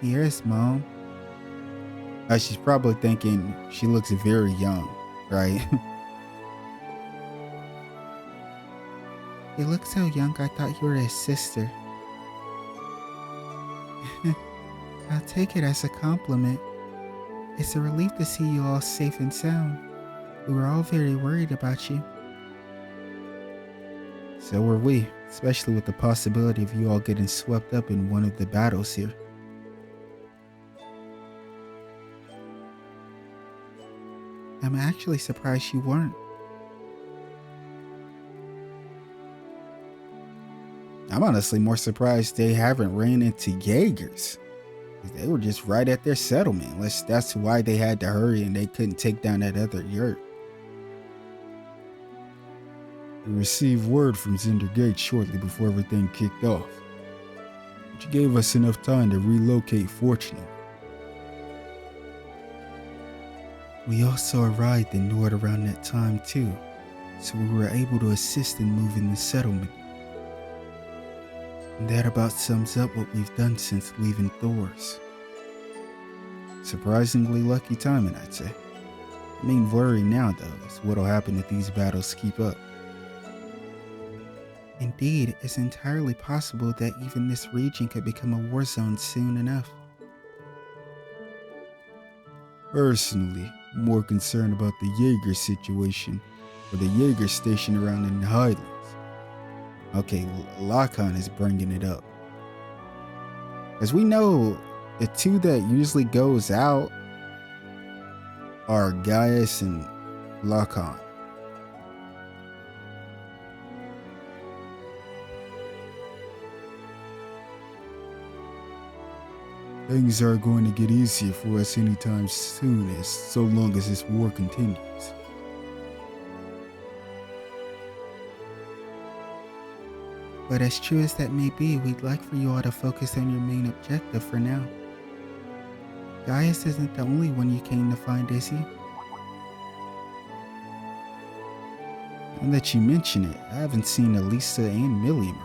Here's Mom.
She's probably thinking she looks very young, right?
You look so young, I thought you were his sister. I'll take it as a compliment. It's a relief to see you all safe and sound. We were all very worried about you.
So were we, especially with the possibility of you all getting swept up in one of the battles here.
I'm actually surprised you weren't.
I'm honestly more surprised they haven't ran into Jaegers. They were just right at their settlement, unless that's why they had to hurry and they couldn't take down that other yurt. We received word from Zender Gate shortly before everything kicked off, which gave us enough time to relocate, fortunately.
We also arrived in Nord around that time too, so we were able to assist in moving the settlement. And that about sums up what we've done since leaving Thor's.
Surprisingly lucky timing, I'd say. The main worry now, though, is what'll happen if these battles keep up.
Indeed, it's entirely possible that even this region could become a war zone soon enough.
Personally, I'm more concerned about the Jaeger situation, or the Jaeger station around in the Highlands. Okay, Lacrima is bringing it up. As we know, the two that usually goes out are Gaius and Lacrima. Things aren't going to get easier for us anytime soon, so long as this war continues.
But as true as that may be, we'd like for you all to focus on your main objective for now. Gaius isn't the only one you came to find, is he?
Now that you mention it, I haven't seen Alisa and Millium around.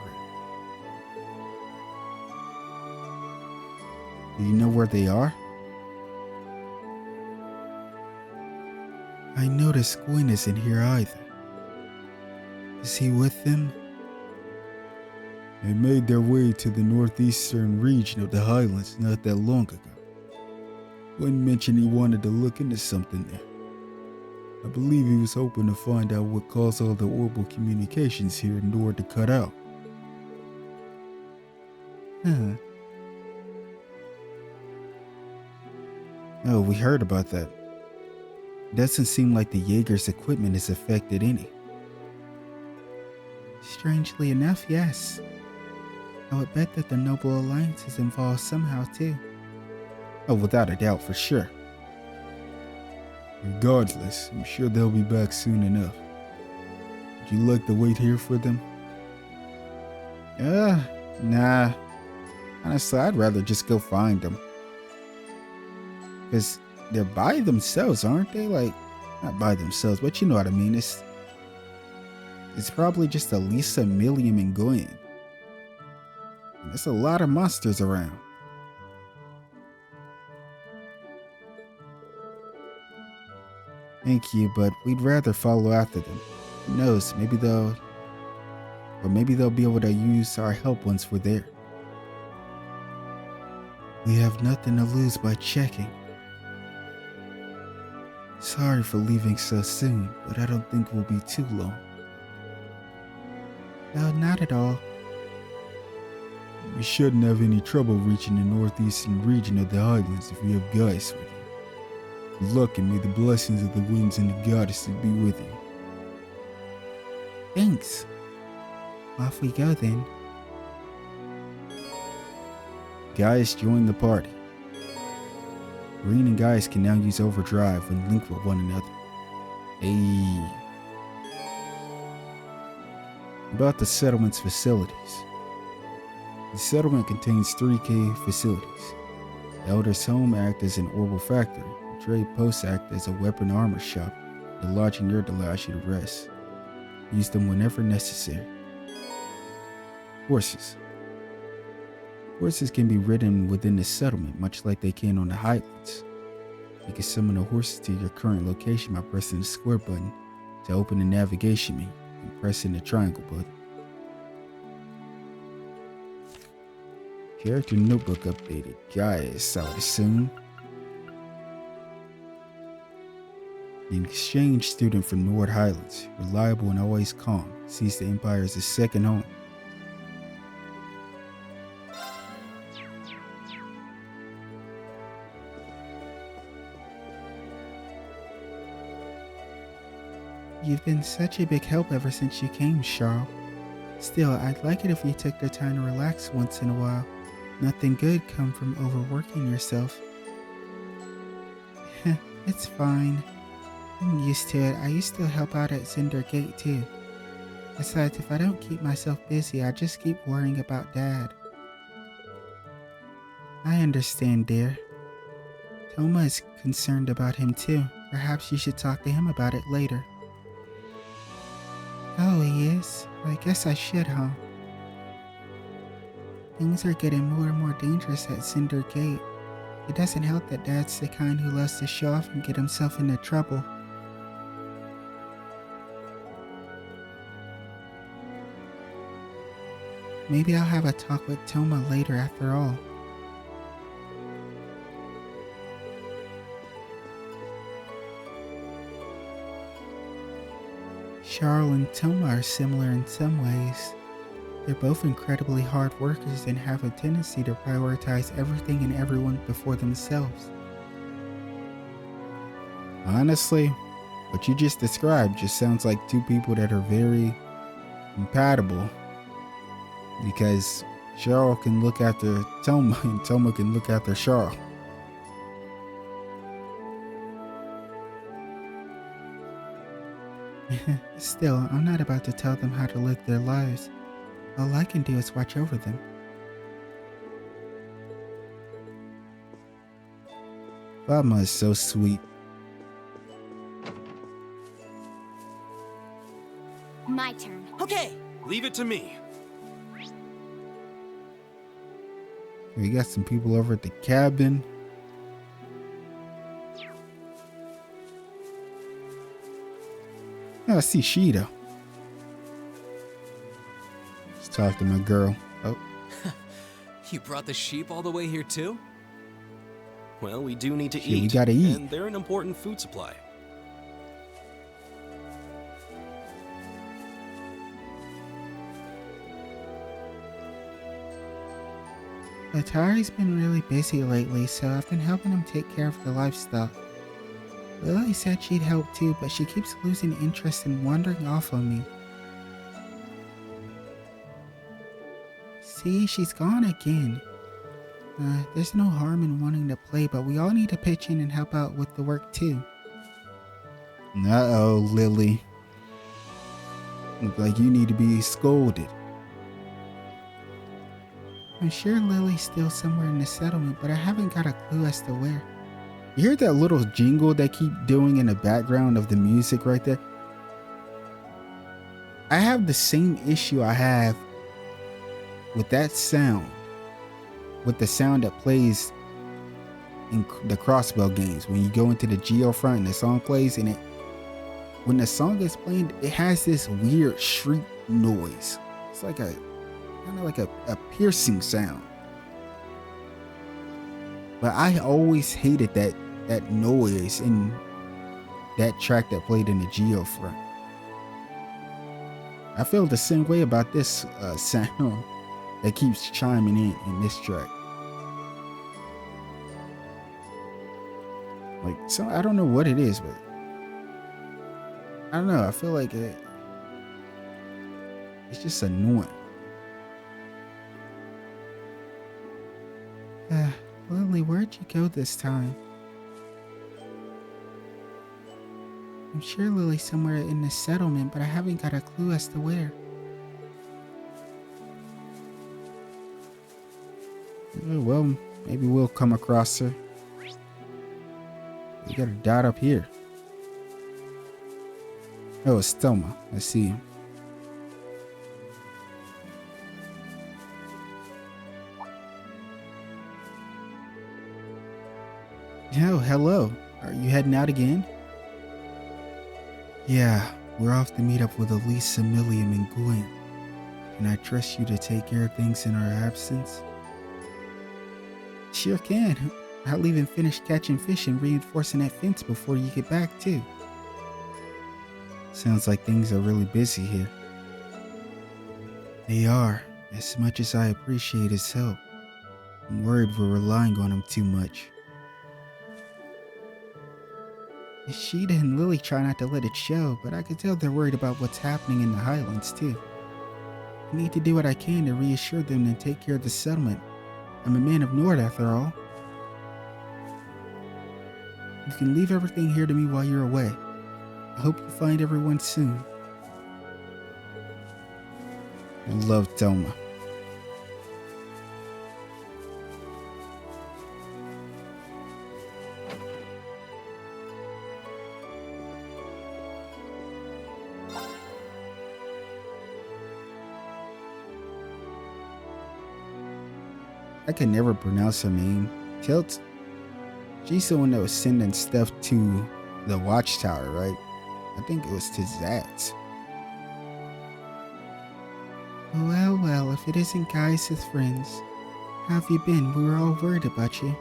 Do you know where they are?
I noticed Gwyn isn't here either. Is he with them?
They made their way to the northeastern region of the Highlands not that long ago. Gwyn mentioned he wanted to look into something there. I believe he was hoping to find out what caused all the orbital communications here in Nord to cut out.
Huh.
Oh, we heard about that. It doesn't seem like the Jaeger's equipment is affected any.
Strangely enough, yes. I would bet that the Noble Alliance is involved somehow too.
Oh, without a doubt, for sure. Regardless, I'm sure they'll be back soon enough. Would you like to wait here for them?
Nah. Honestly, I'd rather just go find them. Because they're by themselves, aren't they? Like, not by themselves, but you know what I mean. It's probably just Alisa, Millium, and Gwyn. There's a lot of monsters around.
Thank you, but we'd rather follow after them. Who knows, maybe they'll be able to use our help once we're there.
We have nothing to lose by checking. Sorry for leaving so soon, but I don't think we'll be too long. No, not at all.
We shouldn't have any trouble reaching the northeastern region of the Highlands if we have Gaius with you. Good luck, and may the blessings of the winds and the goddesses be with you.
Thanks. Off we go then.
Gaius joined the party. Green and Gaius can now use overdrive when linked with one another. Hey. About the settlement's facilities. The settlement contains 3 key facilities. The Elder's home acts as an orbital factory. The trade post acts as a weapon armor shop. The lodging yard allows you to rest. Use them whenever necessary. Horses. Horses can be ridden within the settlement, much like they can on the highlands. You can summon a horse to your current location by pressing the square button to open the navigation menu and pressing the triangle button. Character notebook updated. Gaius, I would assume. An exchange student from Nord Highlands, reliable and always calm, sees the Empire as his second home.
You've been such a big help ever since you came, ҭ霖. Still, I'd like it if you took the time to relax once in a while. Nothing good come from overworking yourself. It's fine. I'm used to it. I used to help out at Cinder Gate too. Besides, if I don't keep myself busy, I just keep worrying about Dad. I understand, dear. Thoma is concerned about him too. Perhaps you should talk to him about it later. Oh, he is? I guess I should, huh? Things are getting more and more dangerous at Cinder Gate. It doesn't help that Dad's the kind who loves to show off and get himself into trouble. Maybe I'll have a talk with Thoma later after all. Charles and Thoma are similar in some ways. They're both incredibly hard workers and have a tendency to prioritize everything and everyone before themselves.
Honestly, what you just described just sounds like 2 people that are very compatible. Because Charles can look after Thoma and Thoma can look after Charles.
Still, I'm not about to tell them how to live their lives. All I can do is watch over them.
Falcom is so sweet.
My turn.
Okay.
Leave it to me.
We got some people over at the cabin. Oh, I see Sheeta. Let's talk to my girl. Oh,
You brought the sheep all the way here too?
Well, we do need to
Shit,
eat.
we gotta eat.
And they're an important food supply.
Atari's been really busy lately, so I've been helping him take care of the livestock. Lily said she'd help too, but she keeps losing interest and wandering off on me. See, she's gone again. There's no harm in wanting to play, but we all need to pitch in and help out with the work too.
uh-oh, Lily. Look like you need to be scolded.
I'm sure Lily's still somewhere in the settlement, but I haven't got a clue as to where.
You hear that little jingle they keep doing in the background of the music right there? I have the same issue I have with that sound. With the sound that plays in the crossbow games. When you go into the geofront and the song plays, and when the song is playing, it has this weird shriek noise. It's like a kind of like a piercing sound. But I always hated that noise in that track that played in the geofront. I feel the same way about this sound that keeps chiming in this track. Like, so I don't know what it is, but I don't know. I feel like it's just annoying.
Lily, where'd you go this time? I'm sure Lily's somewhere in the settlement, but I haven't got a clue as to where.
Well, maybe we'll come across her. You got a dot up here. Oh, it's ಠὼLove. I see him. Oh, hello. Are you heading out again? Yeah, we're off to meet up with Alisa and Millium and Gwen. Can I trust you to take care of things in our absence? Sure can. I'll even finish catching fish and reinforcing that fence before you get back, too. Sounds like things are really busy here. They are, as much as I appreciate his help. I'm worried we're relying on him too much. Sheeta and Lily try not to let it show, but I can tell they're worried about what's happening in the Highlands, too. I need to do what I can to reassure them and take care of the settlement. I'm a man of Nord, after all. You can leave everything here to me while you're away. I hope you find everyone soon. I love ಠೊЛove. I can never pronounce her name. Tilt. She's the one that was sending stuff to the watchtower, right? I think it was to Zat. Well, if it isn't Gaius' friends. How have you been? We were all worried about you.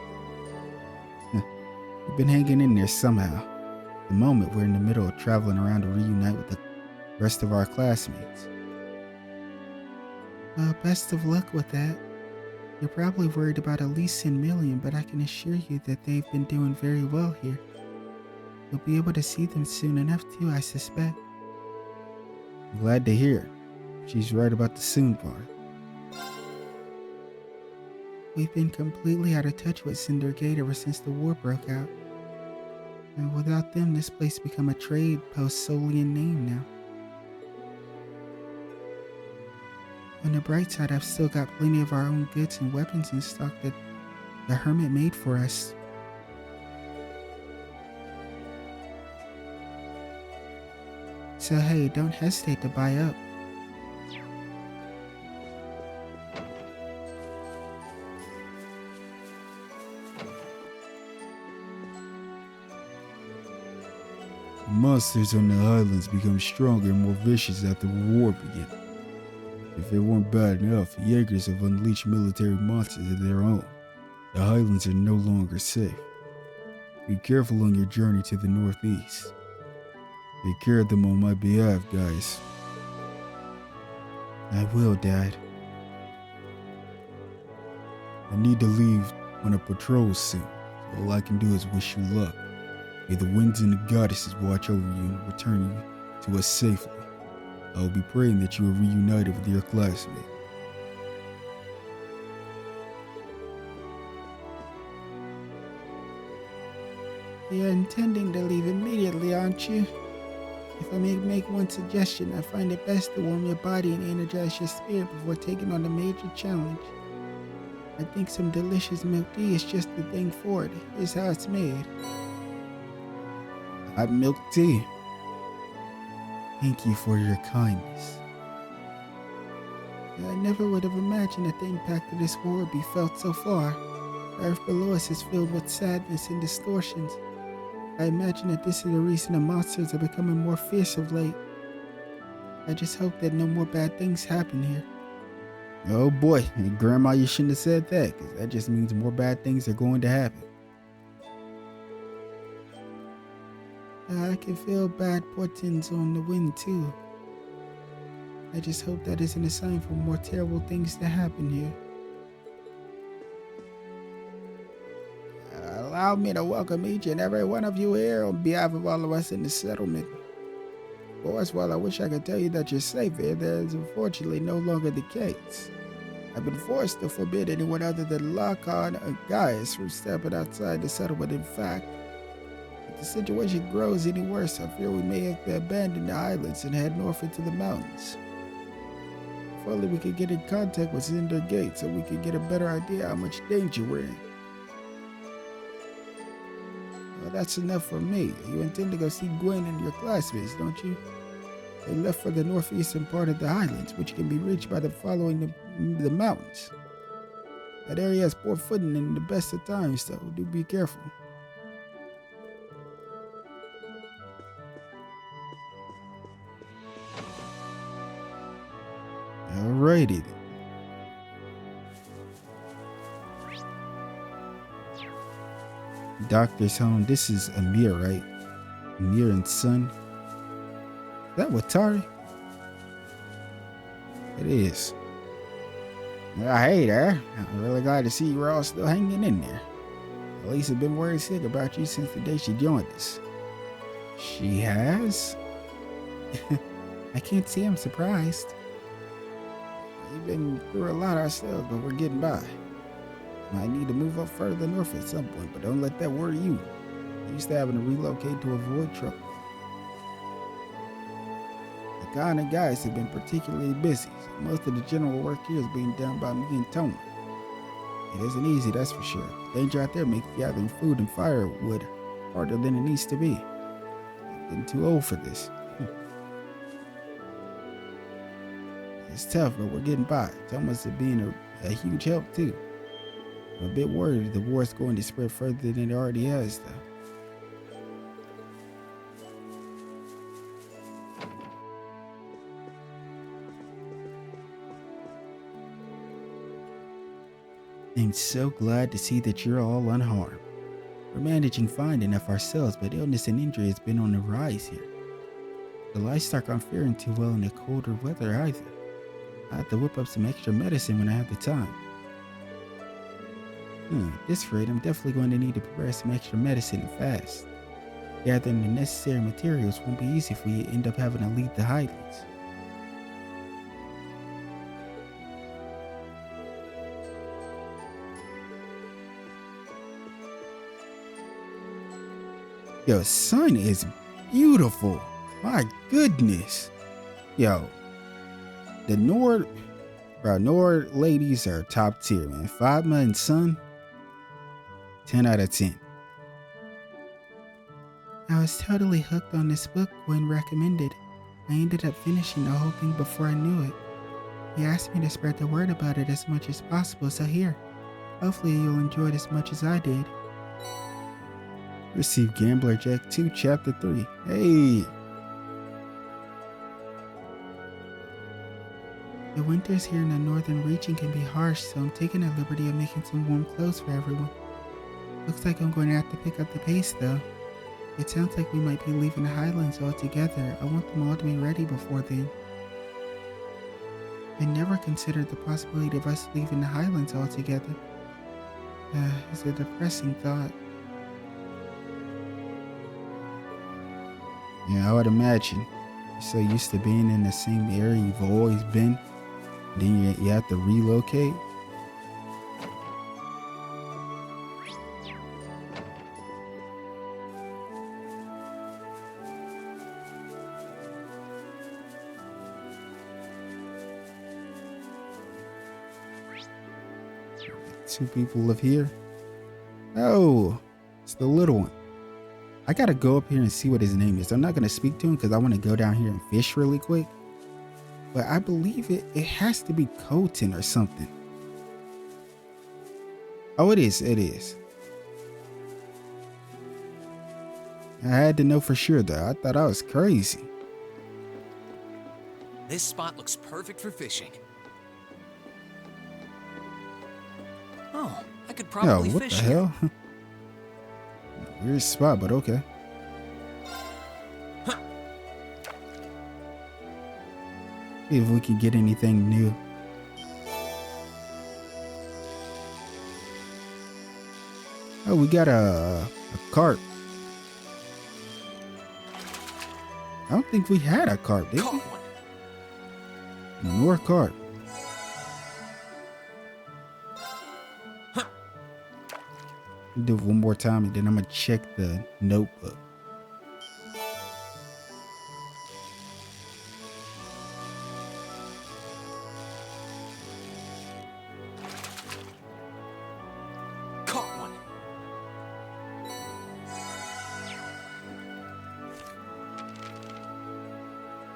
You've been hanging in there somehow. At the moment, we're in the middle of traveling around to reunite with the rest of our classmates. Well, best of luck with that. You're probably worried about Alisa and Millium, but I can assure you that they've been doing very well here. You'll be able to see them soon enough too, I suspect. I'm glad to hear. She's right about the soon part. We've been completely out of touch with Nidhoggr ever since the war broke out. And without them, this place become a trade post solely in name now. On the bright side, I've still got plenty of our own goods and weapons in stock that the hermit made for us. So hey, don't hesitate to buy up.
The monsters on the islands become stronger and more vicious after the war began. If it weren't bad enough, the Jaegers have unleashed military monsters of their own. The Highlands are no longer safe. Be careful on your journey to the northeast. Take care of them on my behalf, guys.
I will, Dad.
I need to leave on a patrol soon, so all I can do is wish you luck. May the winds and the goddesses watch over you and return you to us safely. I will be praying that you are reunited with your classmate.
You're intending to leave immediately, aren't you? If I may make one suggestion, I find it best to warm your body and energize your spirit before taking on a major challenge. I think some delicious milk tea is just the thing for it. Here's how it's made.
Hot milk tea.
Thank you for your kindness. I never would have imagined that the impact of this war would be felt so far. The earth below us is filled with sadness and distortions. I imagine that this is the reason the monsters are becoming more fierce of late. I just hope that no more bad things happen here.
Oh boy, and Grandma, you shouldn't have said that, because that just means more bad things are going to happen.
I can feel bad portents on the wind too. I just hope that isn't a sign for more terrible things to happen here. Allow me to welcome each and every one of you here on behalf of all of us in the settlement. Of course, while I wish I could tell you that you're safe here, that is unfortunately no longer the case. I've been forced to forbid anyone other than Lacrima and Gaius from stepping outside the settlement. In fact, if the situation grows any worse, I fear we may have to abandon the islands and head north into the mountains. If only we could get in contact with Cinder Gate so we could get a better idea how much danger we're in. Well, that's enough for me. You intend to go see Gwen and your classmates, don't you? They left for the northeastern part of the highlands, which can be reached by following the mountains. That area has poor footing in the best of times, so do be careful. Alrighty then. Doctor's home. This is Amir, right? Amir and son. Is that Watari? It is. Hey there. I'm really glad to see you're all still hanging in there. Alisa been worried sick about you since the day she joined us. She has?
I can't say I'm surprised.
We've been through a lot ourselves, but we're getting by. Might need to move up further north at some point, but don't let that worry you. You're used to having to relocate to avoid trouble. The Khan and Gaius have been particularly busy, so most of the general work here is being done by me and Tony. It isn't easy, that's for sure. The danger out there makes gathering food and firewood harder than it needs to be. I'm getting too old for this. It's tough, but we're getting by. Thomas is being a huge help too. I'm a bit worried the war's going to spread further than it already has, though.
I'm so glad to see that you're all unharmed. We're managing fine enough ourselves, but illness and injury has been on the rise here. The livestock aren't faring too well in the colder weather either. I have to whip up some extra medicine when I have the time. At this rate, I'm definitely going to need to prepare some extra medicine and fast. Gathering the necessary materials won't be easy if we end up having to leave the highlands.
Yo, sun is beautiful. My goodness. Yo, the Nord ladies are top tier, man. Fatma and Sun, 10 out of 10.
I was totally hooked on this book when recommended. I ended up finishing the whole thing before I knew it. He asked me to spread the word about it as much as possible, so here. Hopefully you'll enjoy it as much as I did.
Receive Gambler Jack 2, Chapter 3. Hey!
The winters here in the northern region can be harsh, so I'm taking the liberty of making some warm clothes for everyone. Looks like I'm going to have to pick up the pace, though. It sounds like we might be leaving the highlands altogether. I want them all to be ready before then. I never considered the possibility of us leaving the highlands altogether. It's a depressing thought.
Yeah, I would imagine. You're so used to being in the same area you've always been. Then you have to relocate. Two people live here. Oh, it's the little one. I gotta go up here and see what his name is. I'm not gonna speak to him because I want to go down here and fish really quick. But I believe it has to be Koten or something. Oh, it is. It is. I had to know for sure, though. I thought I was crazy.
This spot looks perfect for fishing. Oh, I could probably
Yo, what
fish
the
here.
hell? Weird spot, but okay. See if we can get anything new. Oh, we got a cart. I don't think we had a cart, did we? Nor cart. Do it one more time and then I'm gonna check the notebook.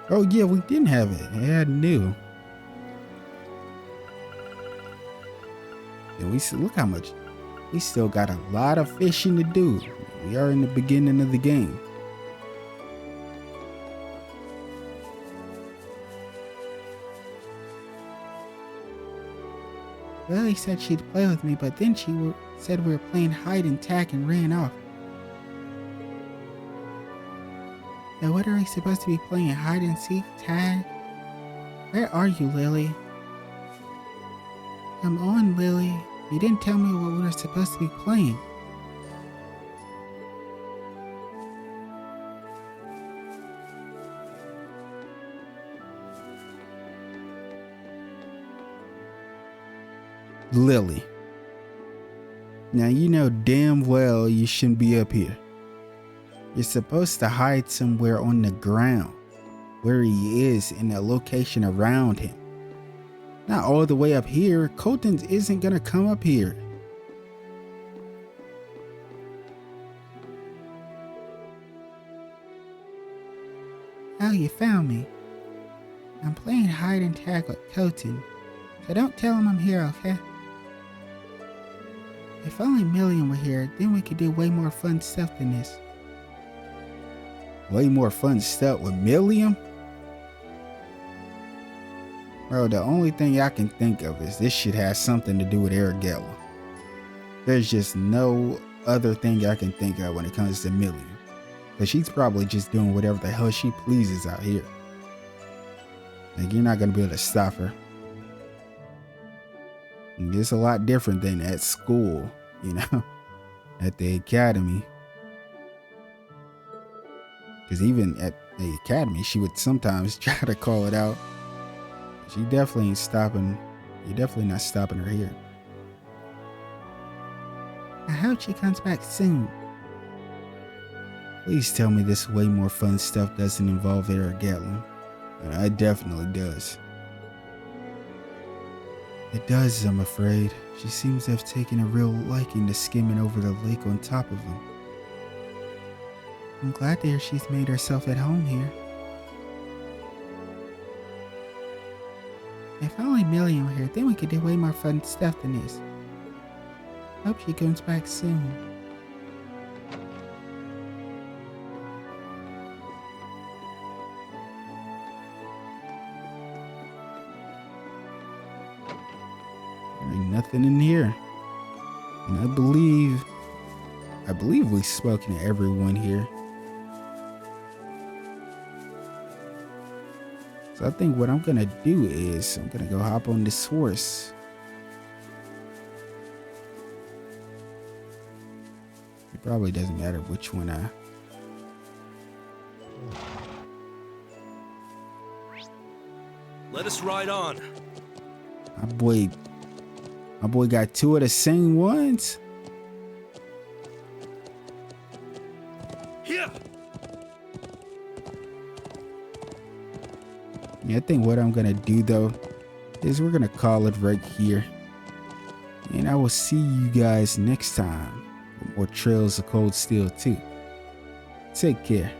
Oh yeah, we didn't have it. Yeah, I knew. And look how much. We still got a lot of fishing to do. We are in the beginning of the game.
Lily said she'd play with me, but then she said we were playing hide and tack and ran off. Now what are we supposed to be playing? Hide and seek? Tag? Where are you, Lily? Come on, Lily. You didn't tell me what we were supposed to be playing.
Lily. Now you know damn well you shouldn't be up here. You're supposed to hide somewhere on the ground, where he is in a location around him. Not all the way up here. Colton isn't gonna come up here.
Oh, you found me. I'm playing hide and tack with Colton, so don't tell him I'm here, okay? If only Millium were here, then we could do way more fun stuff than this.
Way more fun stuff with Millium? Bro, the only thing I can think of is this shit has something to do with Arugula. There's just no other thing I can think of when it comes to Millium. Because she's probably just doing whatever the hell she pleases out here. Like, you're not going to be able to stop her. And it's a lot different than at school, you know, at the academy. Because even at the academy, she would sometimes try to call it out. She definitely ain't stopping. You're definitely not stopping her here.
I hope she comes back soon.
Please tell me this way more fun stuff doesn't involve Arugula. It definitely does. It does, I'm afraid. She seems to have taken a real liking to skimming over the lake on top of him.
I'm glad to hear she's made herself at home here. If only Millium were here, then we could do way more fun stuff than this. Hope she comes back soon.
There ain't nothing in here. And I believe we've spoken to everyone here. So I think what I'm gonna do is I'm gonna go hop on this horse. It probably doesn't matter which one I...
Let us ride on.
My boy got two of the same ones.
Here.
Yeah, I think what I'm gonna do though is we're gonna call it right here. And I will see you guys next time with more Trails of Cold Steel 2. Take care.